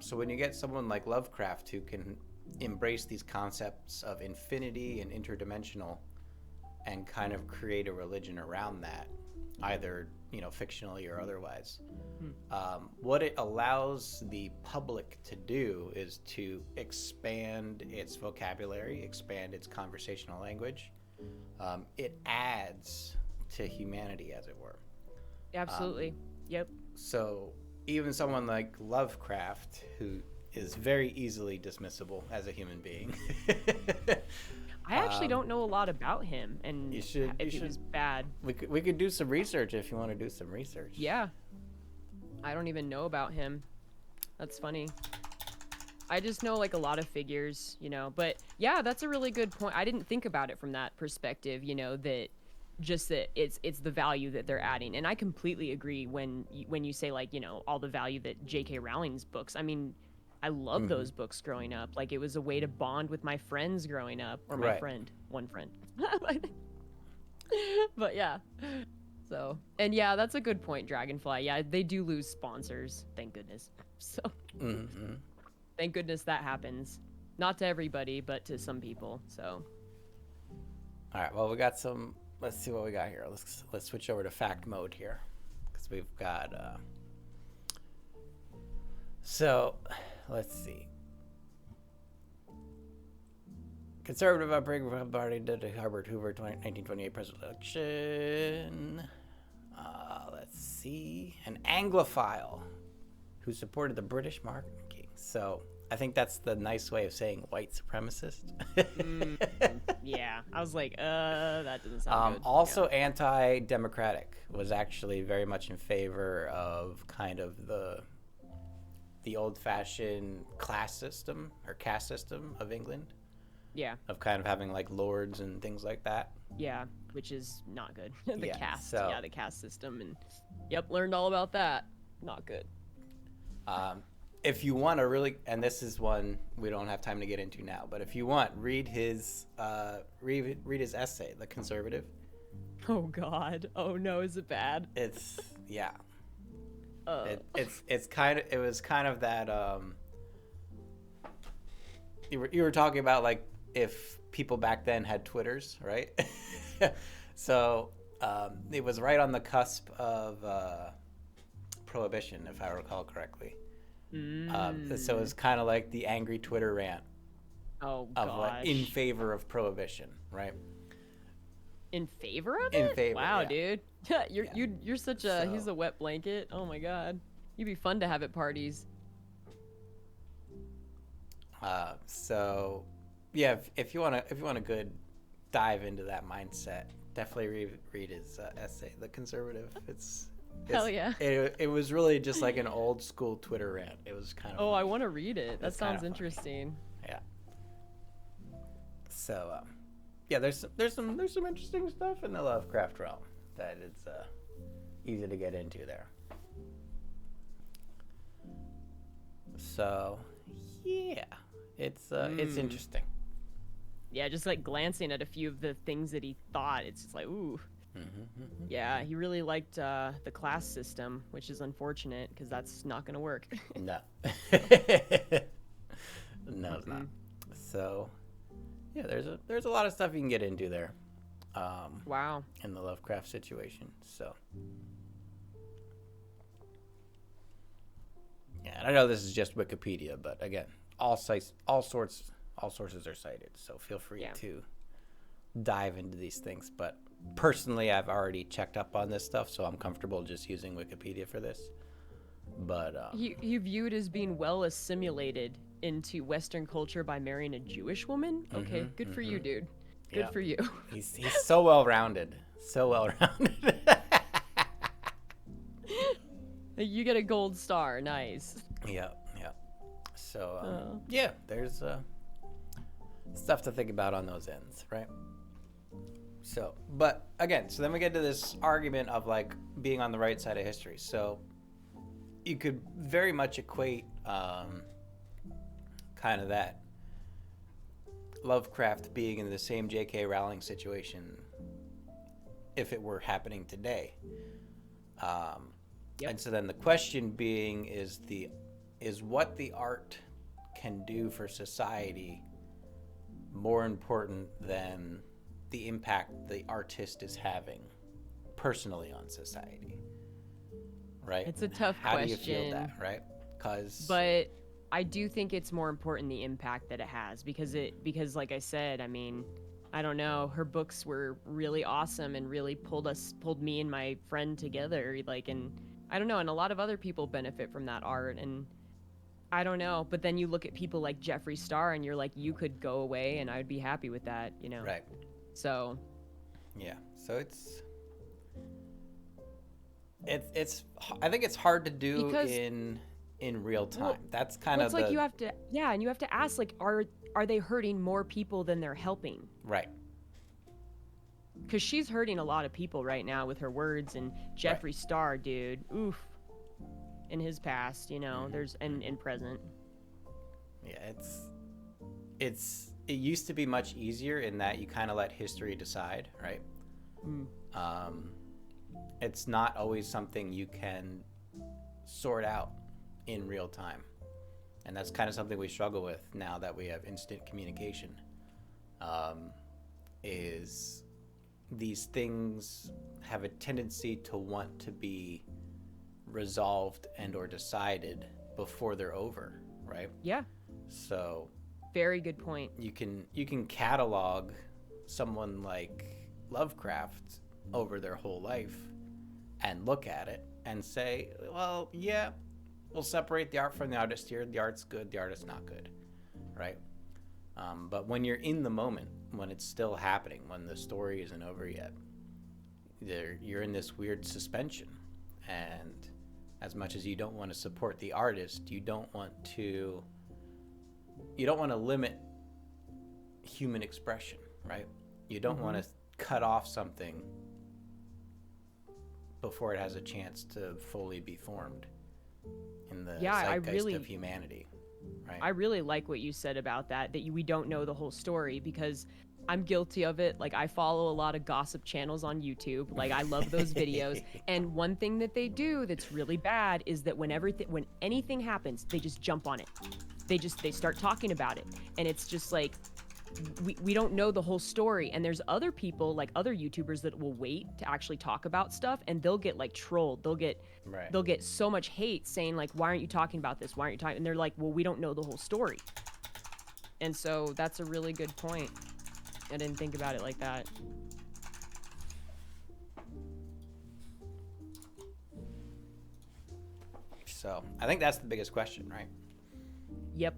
So when you get someone like Lovecraft who can embrace these concepts of infinity and interdimensional and kind of create a religion around that, either fictionally or otherwise. Hmm. What it allows the public to do is to expand its vocabulary, expand its conversational language. It adds to humanity, as it were. Absolutely. Yep. So even someone like Lovecraft, who is very easily dismissible as a human being. I actually don't know a lot about him, and You should. if he was bad. We could do some research if you want to do some research. Yeah. I don't even know about him. That's funny. I just know like a lot of figures, but yeah, that's a really good point. I didn't think about it from that perspective, that just that it's the value that they're adding. And I completely agree when you say like, all the value that J.K. Rowling's books. I mean, I love those books growing up. Like it was a way to bond with my friends growing up, or my one friend. But yeah. So, and yeah, that's a good point, Dragonfly. Yeah, they do lose sponsors, thank goodness. So, thank goodness that happens. Not to everybody, but to some people. So, all right. Well, we got some. Let's see what we got here. Let's switch over to fact mode here, because we've got. So, let's see. Conservative upbringing party did the Herbert Hoover 1928 presidential election. Let's see. An Anglophile who supported the British monarchy. So I think that's the nice way of saying white supremacist. Yeah, I was like, that doesn't sound good. Also anti-democratic, was actually very much in favor of kind of the old-fashioned class system or caste system of England. Yeah. Of kind of having like lords and things like that. Yeah, which is not good. The caste, the caste system, and learned all about that. Not good. If you want to really, and this is one we don't have time to get into now, but if you want, read his essay, The Conservative. Oh God! Oh no, is it bad? It's yeah. It was kind of that. You were talking about like if people back then had Twitters, right? So it was right on the cusp of prohibition, if I recall correctly. So it was kind of like the angry Twitter rant. Oh gosh. Of like, in favor of prohibition, right? In favor of it? In favor. Wow, yeah. dude. You're such a he's a wet blanket. Oh my God. You'd be fun to have at parties. So yeah, if you want a good dive into that mindset, definitely read his essay, The Conservative. Hell yeah. It was really just like an old school Twitter rant. It was kind of. Oh, I want to read it. That sounds interesting. Yeah. So, yeah, there's some interesting stuff in the Lovecraft realm that it's easy to get into there. So, yeah, it's interesting. Yeah, just like glancing at a few of the things that he thought, it's just like, ooh. Yeah, he really liked the class system, which is unfortunate because that's not going to work. No. No, it's not. So, yeah, there's a lot of stuff you can get into there. Wow. In the Lovecraft situation. So, yeah, and I know this is just Wikipedia, but again, all sources are cited. So feel free to dive into these things. But personally, I've already checked up on this stuff, so I'm comfortable just using Wikipedia for this. But he viewed as being well assimilated into Western culture by marrying a Jewish woman. Okay, good for you, dude. Good for you. He's so well rounded. So well rounded. You get a gold star. Nice. Yeah. So yeah, there's stuff to think about on those ends, right? So, but again, so then we get to this argument of like being on the right side of history. So you could very much equate kind of that Lovecraft being in the same J.K. Rowling situation if it were happening today. And so then the question being is what the art can do for society more important than the impact the artist is having personally on society? right? It's a tough How question. do you feel that, right? Because But I do think it's more important the impact that it has because like I said, I mean, I don't know, her books were really awesome and really pulled me and my friend together, like, and I don't know, and a lot of other people benefit from that art, and I don't know, but then you look at people like Jeffree Star and you're like, you could go away and I would be happy with that, you know. right, So yeah. So it's I think it's hard to do because in real time. well, That's kind well, of it's like the you have to, yeah, and you have to ask, like, are they hurting more people than they're helping? right, Because she's hurting a lot of people right now with her words, and right. Jeffree Star, dude, oof, in his past, you know, there's and present. Yeah, it used to be much easier in that you kind of let history decide, right? Mm. It's not always something you can sort out in real time, and that's kind of something we struggle with now that we have instant communication. Is these things have a tendency to want to be resolved and or decided before they're over, right? Yeah, So very good point. you can catalog someone like Lovecraft over their whole life and look at it and say, well, yeah, we'll separate the art from the artist here. The art's good, the artist's not good, right? But when you're in the moment, when it's still happening, when the story isn't over yet, you're in this weird suspension. And as much as you don't want to support the artist, you don't want to limit human expression, right? You don't want to cut off something before it has a chance to fully be formed in the zeitgeist of humanity, right? I really like what you said about that we don't know the whole story, because I'm guilty of it. Like, I follow a lot of gossip channels on YouTube. Like, I love those videos. And one thing that they do that's really bad is that when anything happens, they just jump on it. They start talking about it. And it's just like, we don't know the whole story. And there's other people, like other YouTubers, that will wait to actually talk about stuff, and they'll get like trolled. They'll get so much hate saying like, why aren't you talking about this? Why aren't you talking? And they're like, well, we don't know the whole story. And so that's a really good point. I didn't think about it like that. So I think that's the biggest question, right? Yep.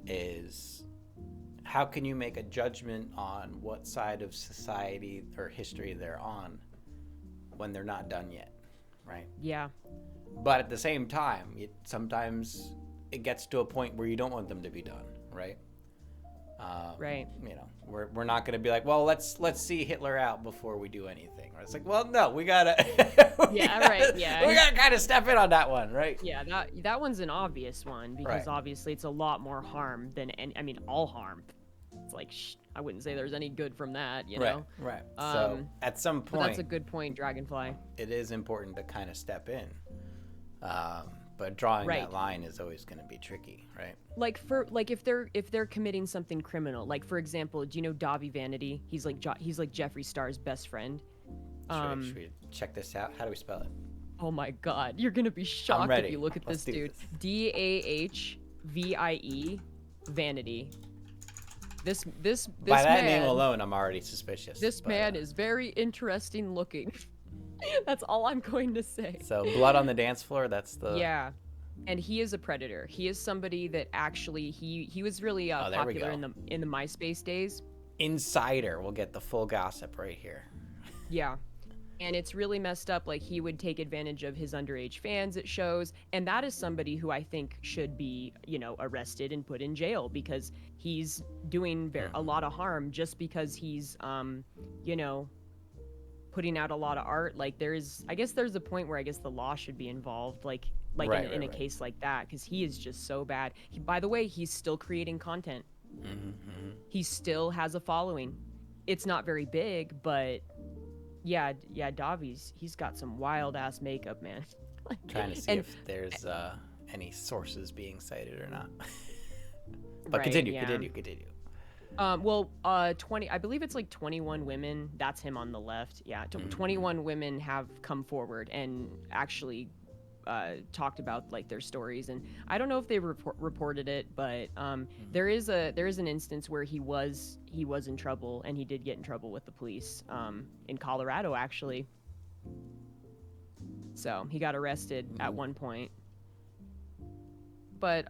Is how can you make a judgment on what side of society or history they're on when they're not done yet, right? Yeah. But at the same time, sometimes it gets to a point where you don't want them to be done, right? Right. You know, we're not going to be like, well, let's see Hitler out before we do anything. It's like, well, no, we gotta. Right. Yeah. We gotta kind of step in on that one, right? Yeah. That one's an obvious one, because obviously it's a lot more harm than, I mean, all harm. It's like, I wouldn't say there's any good from that, you know? Right. So at some point, that's a good point, Dragonfly. It is important to kind of step in. But drawing that line is always going to be tricky, right? Like if they're committing something criminal, like for example, do you know Davi Vanity? He's like Jeffree Star's best friend. Should we check this out? How do we spell it? Oh my God, you're gonna be shocked if you look at this dude. Dahvie Vanity. This By that man, name alone, I'm already suspicious. This man is very interesting looking. That's all I'm going to say. So blood on the dance floor, that's the... Yeah. And he is a predator. He is somebody that actually, he was really popular in the MySpace days. Insider, we'll get the full gossip right here. Yeah. And it's really messed up. Like, he would take advantage of his underage fans at shows. And that is somebody who I think should be, you know, arrested and put in jail, because he's doing a lot of harm just because he's, you know, putting out a lot of art. Like, I guess there's a point where I guess the law should be involved, like in a case like that, because he is just so bad. By the way, he's still creating content. He still has a following. It's not very big, but yeah, he's got some wild ass makeup, man. Trying to see if there's any sources being cited or not. But continue. Well, 20, I believe it's like 21 women. That's him on the left. Yeah, 21 women have come forward and actually talked about like their stories, and I don't know if they reported it, but there is an instance where he was in trouble, and he did get in trouble with the police in Colorado actually. So he got arrested at one point. But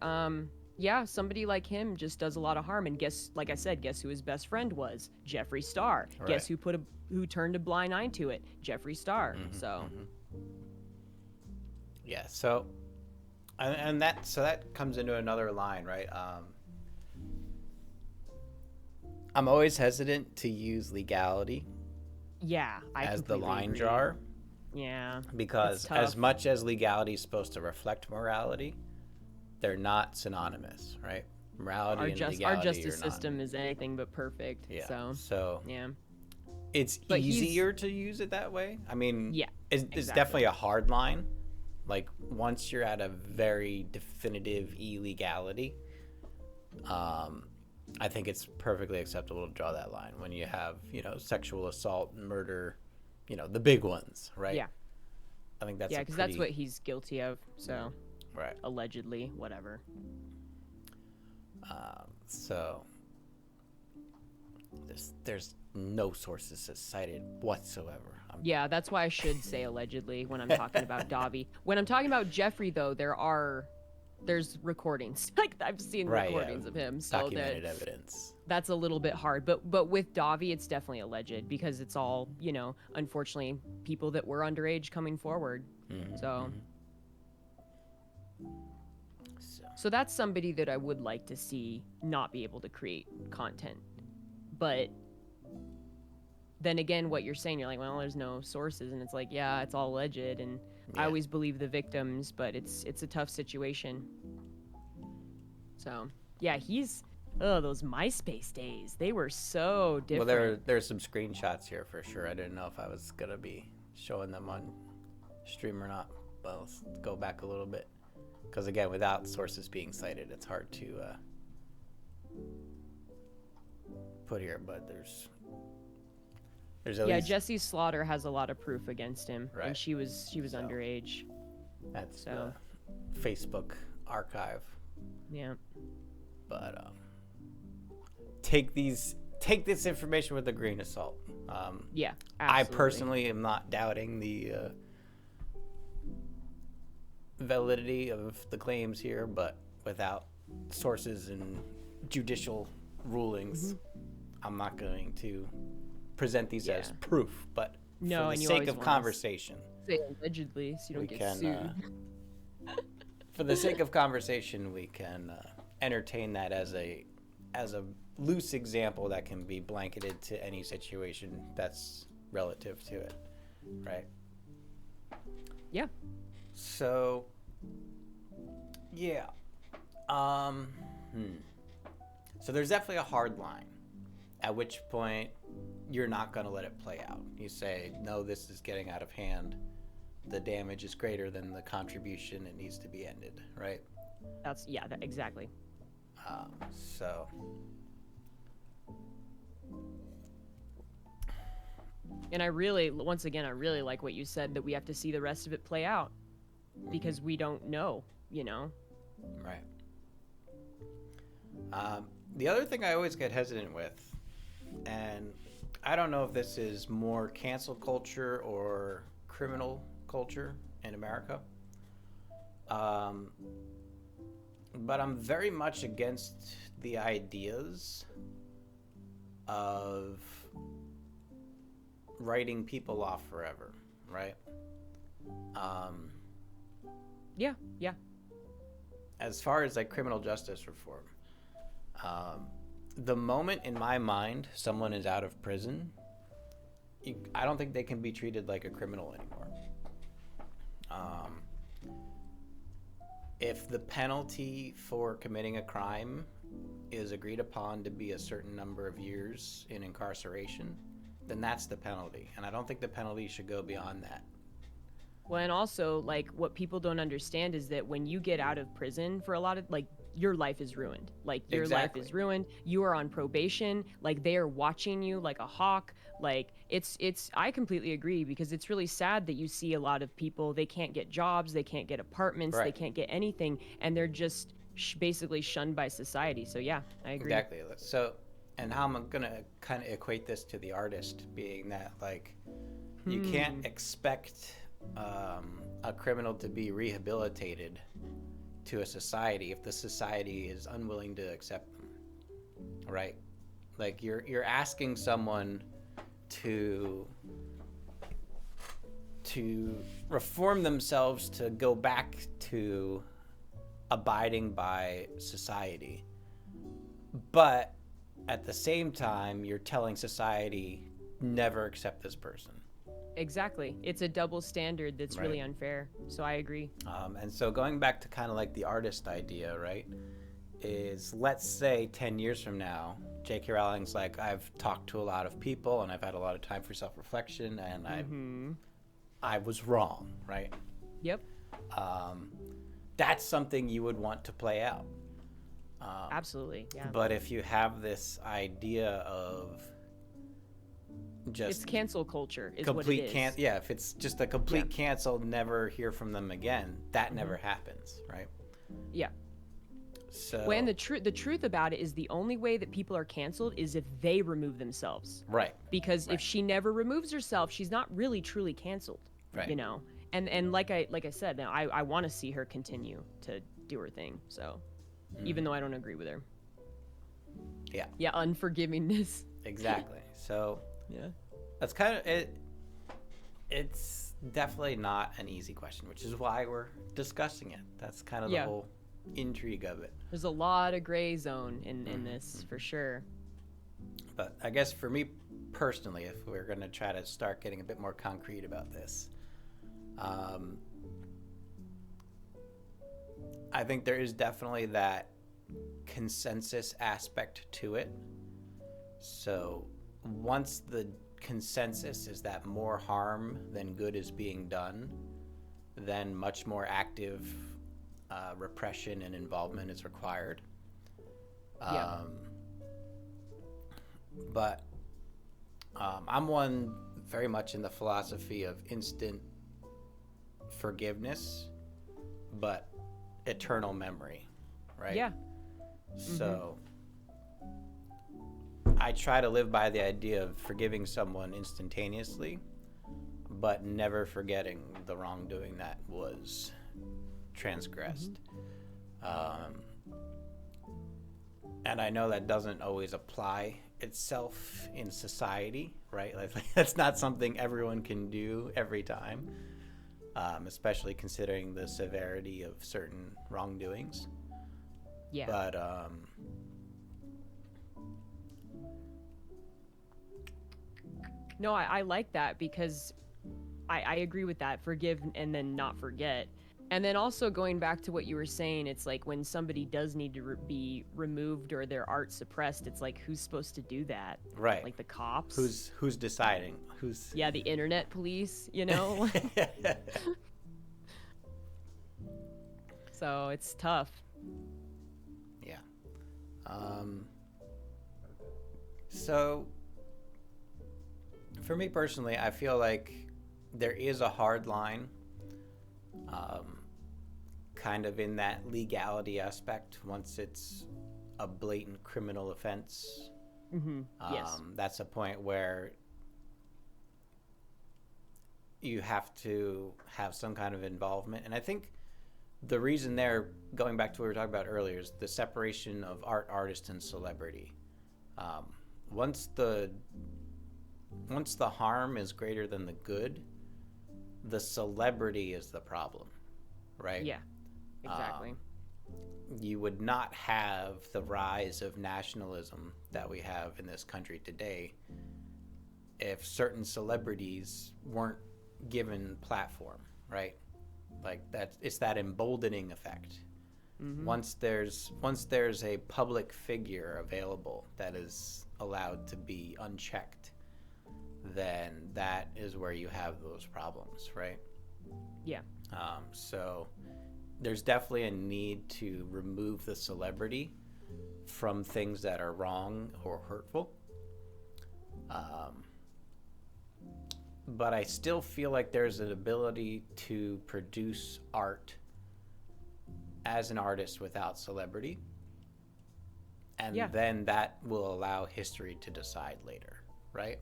yeah, somebody like him just does a lot of harm. And like I said, guess who his best friend was? Jeffree Star. Right. Guess who turned a blind eye to it? Jeffree Star. So yeah, so and that comes into another line, right? I'm always hesitant to use legality yeah, as the completely line agree. jar. Yeah. Because it's tough. as much as legality is supposed to reflect morality, they're not synonymous, right? Morality and legality our justice are not. system is anything but perfect. Yeah. So yeah. It's But easier to use it that way. I mean, Yeah, it's exactly. definitely a hard line. Like once you're at a very definitive illegality, I think it's perfectly acceptable to draw that line when you have, sexual assault, murder, the big ones, right? Yeah. I think that's Yeah, because that's what he's guilty of. So right. allegedly, whatever. So there's no sources cited whatsoever. Yeah, that's why I should say allegedly when I'm talking about Davi. When I'm talking about Jeffree, though, there's recordings. Like I've seen recordings of him, so documented evidence. That's a little bit hard. But with Davi, it's definitely alleged because it's all unfortunately people that were underage coming forward. So that's somebody that I would like to see not be able to create content. But then again, what you're saying, you're like, well, there's no sources, and it's like, yeah, it's all alleged, and I always believe the victims, but it's a tough situation. So yeah, those MySpace days, they were so different. Well, there's some screenshots here for sure. I didn't know if I was gonna be showing them on stream or not. But let's go back a little bit, because again, without sources being cited, it's hard to put here. But there's at least... Jessie Slaughter has a lot of proof against him, right. And she was underage. That's the Facebook archive. Yeah. But take this information with a grain of salt. Yeah, absolutely. I personally am not doubting the validity of the claims here, but without sources and judicial rulings, I'm not going to present these as proof. But for the sake of conversation, say allegedly, so you don't get sued. For the sake of conversation, we can entertain that as a loose example that can be blanketed to any situation that's relative to it, right? Yeah. So, yeah. So there's definitely a hard line, at which point you're not going to let it play out. You say, no, this is getting out of hand. The damage is greater than the contribution. It needs to be ended, right? Exactly. So... And I really like what you said, that we have to see the rest of it play out because we don't know, Right. The other thing I always get hesitant with, and I don't know if this is more cancel culture or criminal culture in America, but I'm very much against the ideas of writing people off forever, right? Yeah. As far as like criminal justice reform, the moment in my mind someone is out of prison, I don't think they can be treated like a criminal anymore. If the penalty for committing a crime is agreed upon to be a certain number of years in incarceration, then that's the penalty. And I don't think the penalty should go beyond that. Well, and also, like, what people don't understand is that when you get out of prison for a lot of, like, your life is ruined. Like your life Exactly. is ruined. You are on probation. Like they are watching you like a hawk. Like it's I completely agree, because it's really sad that you see a lot of people, they can't get jobs, they can't get apartments, they Right. can't get anything, and they're just basically shunned by society. So yeah, I agree. Exactly. So, and how I'm gonna kind of equate this to the artist being that, like, you can't Hmm. expect a criminal to be rehabilitated to a society if the society is unwilling to accept them, right? Like you're asking someone to reform themselves to go back to abiding by society, but at the same time you're telling society never accept this person. Exactly. It's a double standard that's Right. really unfair. So I agree. And so going back to kind of like the artist idea, right, is let's say 10 years from now, J.K. Rowling's like, I've talked to a lot of people and I've had a lot of time for self-reflection, and Mm-hmm. I was wrong, right? Yep. Um, that's something you would want to play out. Absolutely. Yeah. But if you have this idea of It's just cancel culture is what it complete is. yeah, if it's just a complete cancel, never hear from them again, that never happens, right? Yeah. So When the truth about it is, the only way that people are canceled is if they remove themselves. right, Because right, if she never removes herself, she's not really truly canceled. right. You know. And like I said, I want to see her continue to do her thing. So even though I don't agree with her. Yeah, Yeah, unforgivingness. exactly. So Yeah. that's kind of it. It's definitely not an easy question, which is why we're discussing it. That's kind of the Yeah. whole intrigue of it. There's a lot of gray zone in this for sure. But I guess for me personally, if we're going to try to start getting a bit more concrete about this, I think there is definitely that consensus aspect to it. So once the consensus is that more harm than good is being done, then much more active repression and involvement is required. Yeah. But I'm one very much in the philosophy of instant forgiveness, but eternal memory, right? Yeah. So I try to live by the idea of forgiving someone instantaneously, but never forgetting the wrongdoing that was transgressed. And I know that doesn't always apply itself in society, right? Like, that's not something everyone can do every time, especially considering the severity of certain wrongdoings. Yeah. But No, I like that, because I agree with that. Forgive and then not forget. And then also going back to what you were saying, it's like when somebody does need to be removed or their art suppressed, it's like, who's supposed to do that? right, Like the cops? who's deciding? Who's Yeah, the internet police, you know? So it's tough. Yeah. So for me personally, I feel like there is a hard line, kind of in that legality aspect. Once it's a blatant criminal offense, Yes. that's a point where you have to have some kind of involvement. And I think the reason there, going back to what we were talking about earlier, is the separation of art, artist, and celebrity. Once the harm is greater than the good, the celebrity is the problem, right? Yeah. Exactly. You would not have the rise of nationalism that we have in this country today if certain celebrities weren't given platform, right? Like it's that emboldening effect. Once there's a public figure available that is allowed to be unchecked, then that is where you have those problems, right? Yeah. So there's definitely a need to remove the celebrity from things that are wrong or hurtful. But I still feel like there's an ability to produce art as an artist without celebrity. And then that will allow history to decide later, right?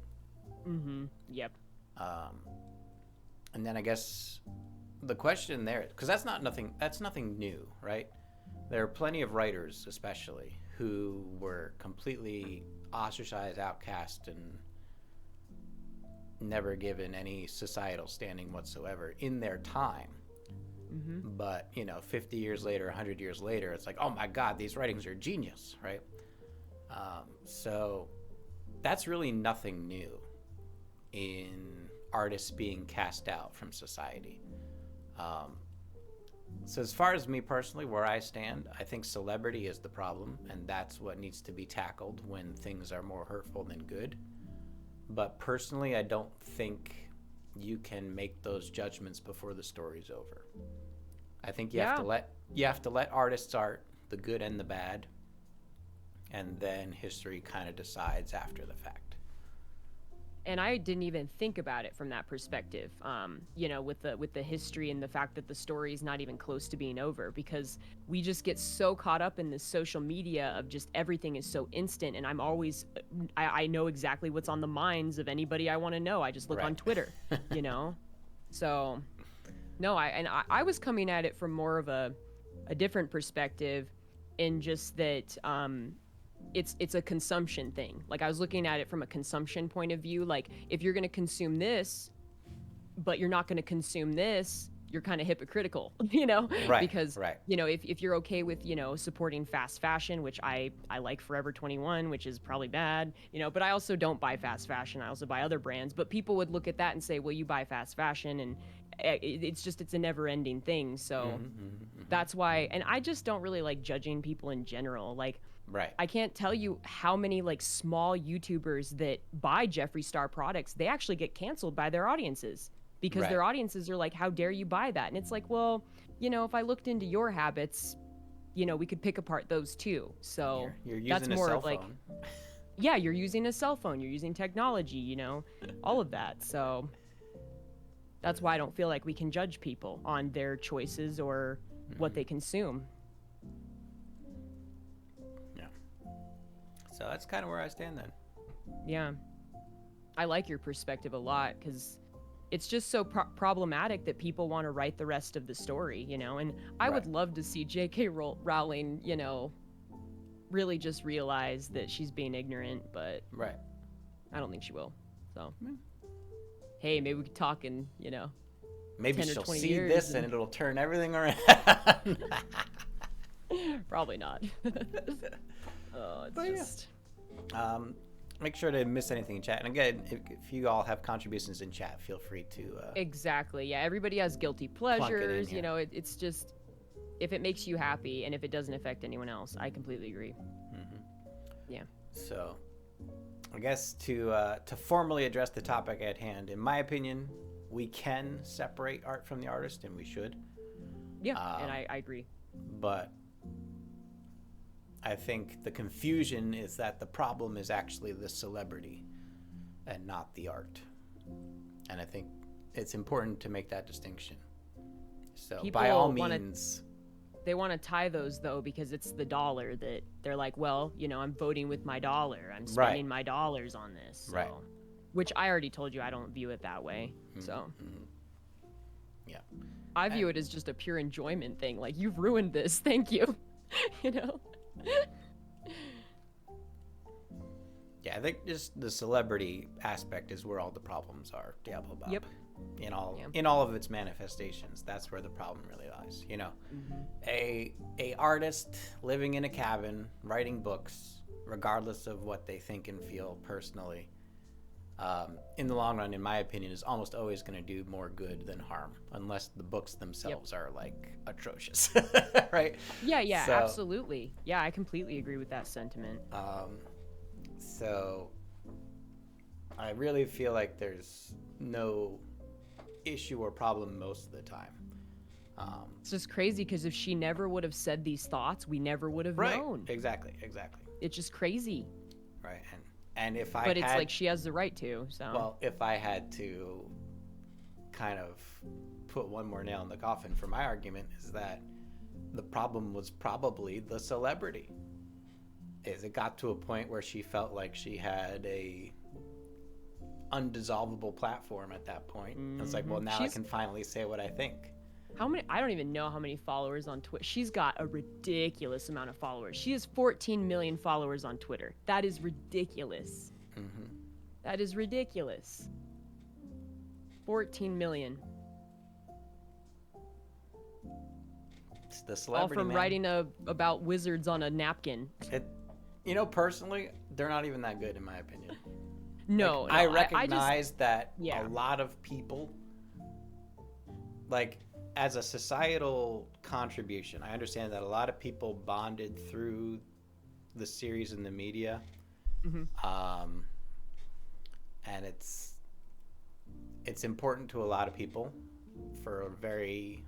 Yep. And then I guess the question there, because that's nothing new, right? There are plenty of writers, especially, who were completely ostracized, outcast, and never given any societal standing whatsoever in their time. But 50 years later, 100 years later, it's like, oh my god, these writings are genius, right? So that's really nothing new in artists being cast out from society. So as far as me personally, where I stand, I think celebrity is the problem, and that's what needs to be tackled when things are more hurtful than good. But personally, I don't think you can make those judgments before the story's over. I think you have to let artists art, the good and the bad, and then history kind of decides after the fact. And I didn't even think about it from that perspective, with the history and the fact that the story is not even close to being over, because we just get so caught up in this social media of just everything is so instant, and I know exactly what's on the minds of anybody I want to know. I just look on Twitter, So, no, I was coming at it from more of a different perspective, in just that it's a consumption thing. Like, I was looking at it from a consumption point of view. Like, if you're going to consume this, but you're not going to consume this, you're kind of hypocritical, Right. Because, right. If you're okay with, supporting fast fashion, which I like Forever 21, which is probably bad, but I also don't buy fast fashion. I also buy other brands. But people would look at that and say, well, you buy fast fashion, and it's a never ending thing. So that's why, and I just don't really like judging people in general. Like, Right. I can't tell you how many like small YouTubers that buy Jeffree Star products, they actually get canceled by their audiences, because their audiences are like, how dare you buy that? And it's like, well, if I looked into your habits, we could pick apart those too. So you're using that's a more cell of like, phone. yeah, you're using a cell phone, you're using technology, all of that. So that's why I don't feel like we can judge people on their choices or what they consume. So that's kind of where I stand then. Yeah. I like your perspective a lot, because it's just so problematic that people want to write the rest of the story, and I would love to see J.K. Rowling, really just realize that she's being ignorant, but I don't think she will. So, hey, maybe we could talk in, maybe 10 or she'll 20 see years this and it'll turn everything around. Probably not. Make sure to miss anything in chat. And again, if you all have contributions in chat, feel free to. Exactly. Yeah. Everybody has guilty pleasures. It's just, if it makes you happy and if it doesn't affect anyone else, I completely agree. Yeah. So, I guess to formally address the topic at hand, in my opinion, we can separate art from the artist, and we should. Yeah, and I agree. But I think the confusion is that the problem is actually the celebrity and not the art. And I think it's important to make that distinction. So People by all means... They want to tie those, though, because it's the dollar that they're like, well, I'm voting with my dollar. I'm spending my dollars on this. So. Which I already told you I don't view it that way. So. Yeah. I view it as just a pure enjoyment thing. Like, you've ruined this. Thank you. Yeah, I think just the celebrity aspect is where all the problems are. Diablo Bob. Yep. In all of its manifestations, that's where the problem really lies. A artist living in a cabin writing books, regardless of what they think and feel personally, in the long run, in my opinion, is almost always going to do more good than harm, unless the books themselves are like atrocious, right? Yeah, absolutely. Yeah, I completely agree with that sentiment. So I really feel like there's no issue or problem most of the time. It's just crazy because if she never would have said these thoughts, we never would have Right. known. Exactly. It's just crazy. Right. And if I But had, it's like she has the right to. So. well, if I had to kind of put one more nail in the coffin for my argument, is that the problem was probably the celebrity. Is it got to a point where she felt like she had a undissolvable platform at that point. It's like, well, now I can finally say what I think. How many? I don't even know how many followers on Twitter. She's got a ridiculous amount of followers. She has 14 million followers on Twitter. That is ridiculous. That is ridiculous. 14 million. It's the celebrity, all from man. writing about wizards on a napkin. Personally, they're not even that good in my opinion. No, like, no, I recognize that yeah. a lot of people, like, as a societal contribution, I understand that a lot of people bonded through the series and the media. And it's important to a lot of people for a very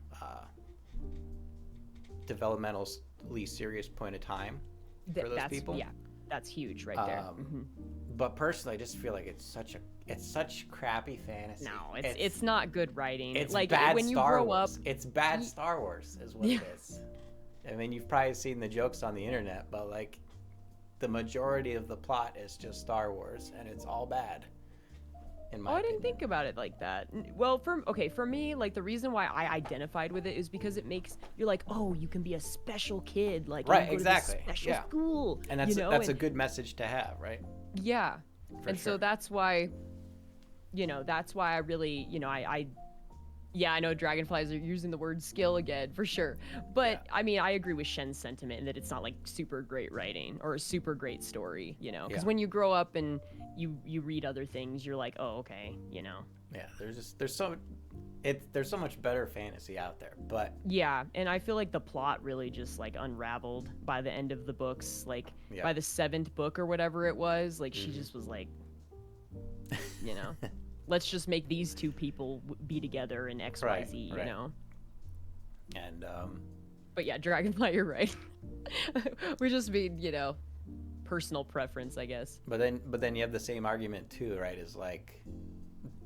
developmentally serious point of time for those people. Yeah, that's huge right there. But personally, I just feel like it's such crappy fantasy. No, it's not good writing. It's like bad when you Star grow Wars. up, It's bad Star Wars is what it is. I mean, you've probably seen the jokes on the internet, but like the majority of the plot is just Star Wars, and it's all bad. I didn't think about it like that. Well, for me, like the reason why I identified with it is because it makes you're like, oh, you can be a special kid, like right, you go exactly, to this special school, and that's a good message to have, right? Yeah, So that's why, that's why I really, I know dragonflies are using the word skill again for sure, but I mean I agree with Shen's sentiment in that it's not like super great writing or a super great story, because when you grow up and you read other things, you're like, oh, okay, Yeah, there's so much better fantasy out there, but yeah, and I feel like the plot really just like unraveled by the end of the books, like by the 7th book or whatever it was, like she just was like, let's just make these two people be together in XYZ, you know. And but yeah, Dragonfly, you're right. We're just being, personal preference, I guess. But then you have the same argument too, right? Is like,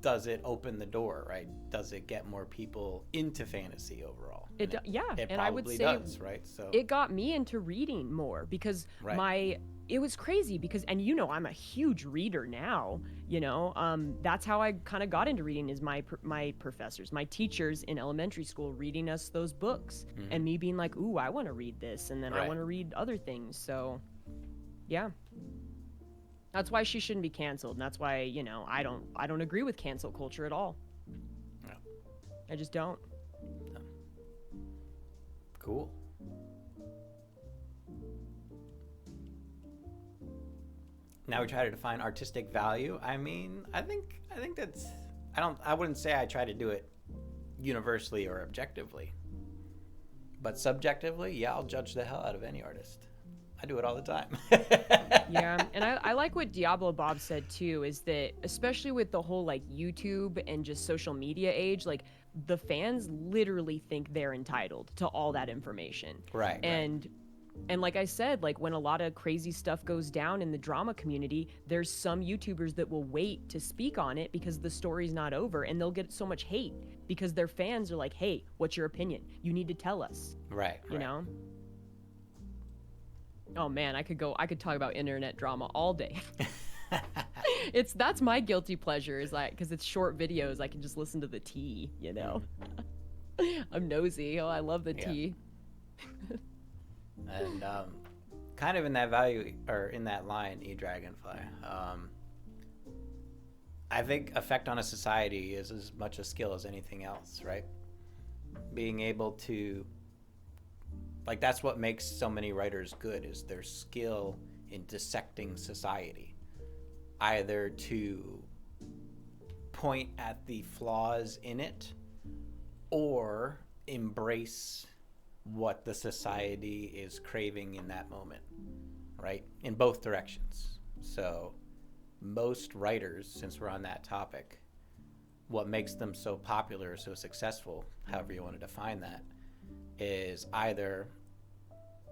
does it open the door, right? Does it get more people into fantasy overall? It and I would say does, right? So it got me into reading more because it was crazy because, and I'm a huge reader now, that's how I kind of got into reading is my professors, my teachers in elementary school reading us those books and me being like, ooh, I want to read this. And then I want to read other things. So yeah, that's why she shouldn't be canceled. And that's why, I don't agree with cancel culture at all. No. I just don't. No. Cool. Now we try to define artistic value. I mean, I think that's I wouldn't say I try to do it universally or objectively. But subjectively, yeah, I'll judge the hell out of any artist. I do it all the time. Yeah, and I like what Diablo Bob said too, is that especially with the whole like YouTube and just social media age, like the fans literally think they're entitled to all that information. Right. And like I said, like when a lot of crazy stuff goes down in the drama community, there's some YouTubers that will wait to speak on it because the story's not over, and they'll get so much hate because their fans are like, hey, what's your opinion? You need to tell us. Right. You know? Oh man, I could talk about internet drama all day. That's my guilty pleasure, is like, because it's short videos, I can just listen to the tea, I'm nosy. Oh, I love the tea. And kind of in that value, or in that line, Dragonfly, I think effect on a society is as much a skill as anything else, right? Being able to, like, that's what makes so many writers good, is their skill in dissecting society, either to point at the flaws in it or embrace what the society is craving in that moment, right? In both directions. So most writers, since we're on that topic, what makes them so popular or so successful, however you want to define that, is either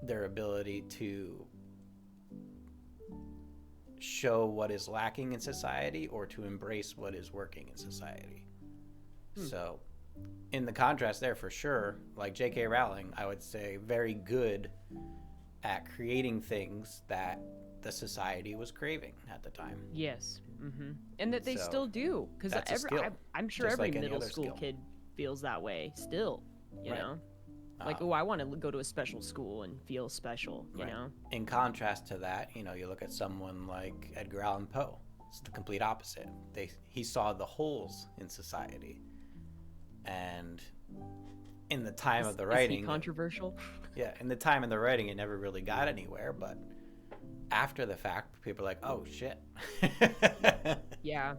their ability to show what is lacking in society or to embrace what is working in society. So in the contrast there, for sure, like J.K. Rowling, I would say very good at creating things that the society was craving at the time. Yes. And that they So, still do, because that's a skill, I'm sure just every like any middle other school skill. kid feels that way still, you Right. know? Like, oh, I want to go to a special school and feel special, you Right. know? In contrast to that, you know, you look at someone like Edgar Allan Poe. It's the complete opposite. He saw the holes in society, and in the time of the writing, Is he controversial? yeah, in the time of the writing, it never really got anywhere. But after the fact, people are like, "Oh shit." Yeah.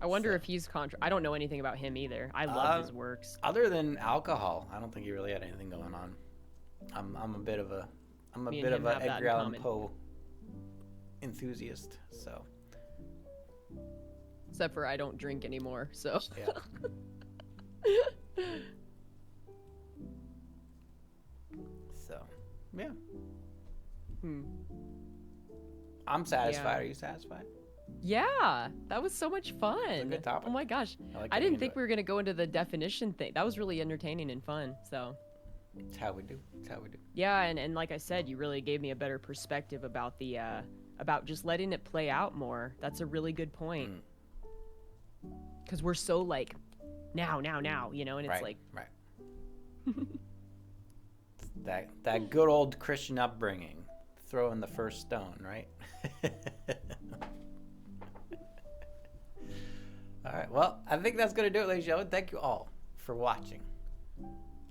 I wonder So- if he's I don't know anything about him either. I love his works. Other than alcohol, I don't think he really had anything going on. I'm a bit of a Me and him have that Edgar in Allan common. Poe enthusiast. So Except for I don't drink anymore, so. yeah. So yeah, I'm satisfied. Yeah. Are you satisfied? Yeah, that was so much fun. good topic. Oh my gosh. like I getting didn't think into we were going to go into the definition thing. That was really entertaining and fun. So, It's how we do. It's how we do. yeah, and like I said, you really gave me a better perspective about the about just letting it play out more. That's a really good point. Cuz we're so like now, you know, and it's Right. like Right. that good old Christian upbringing, throwing the first stone, right? All right. Well, I think that's going to do it, ladies and gentlemen. Thank you all for watching.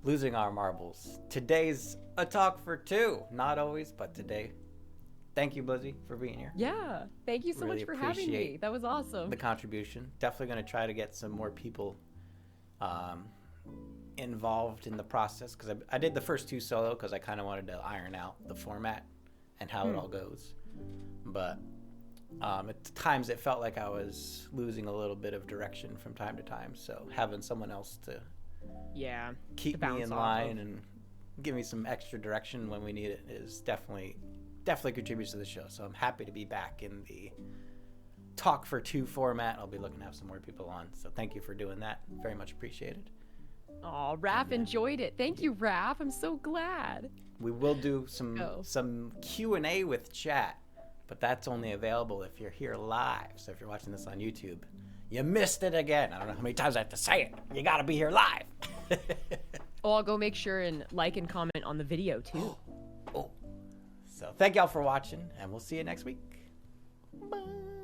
Losing Our Marbles. Today's a talk for two. Not always, but today. Thank you, Blizzy, for being here. yeah. Thank you so Really much for having me. appreciate That was awesome. The contribution. Definitely going to try to get some more people involved in the process, because I did the first two solo because I kind of wanted to iron out the format and how it all goes. But at times it felt like I was losing a little bit of direction from time to time. So having someone else to Yeah. keep to me bounce in off line of. and give me some extra direction when we need it is definitely contributes to the show. So I'm happy to be back in the talk for two format. I'll be looking to have some more people on. So thank you for doing that. Very much appreciated. Oh, Raph enjoyed it. Thank you, Raph. I'm so glad. We will do some Oh. Q&A with chat, but that's only available if you're here live. So if you're watching this on YouTube, you missed it again. I don't know how many times I have to say it. You got to be here live. Oh, I'll go make sure and like and comment on the video too. So thank y'all for watching, and we'll see you next week. Bye.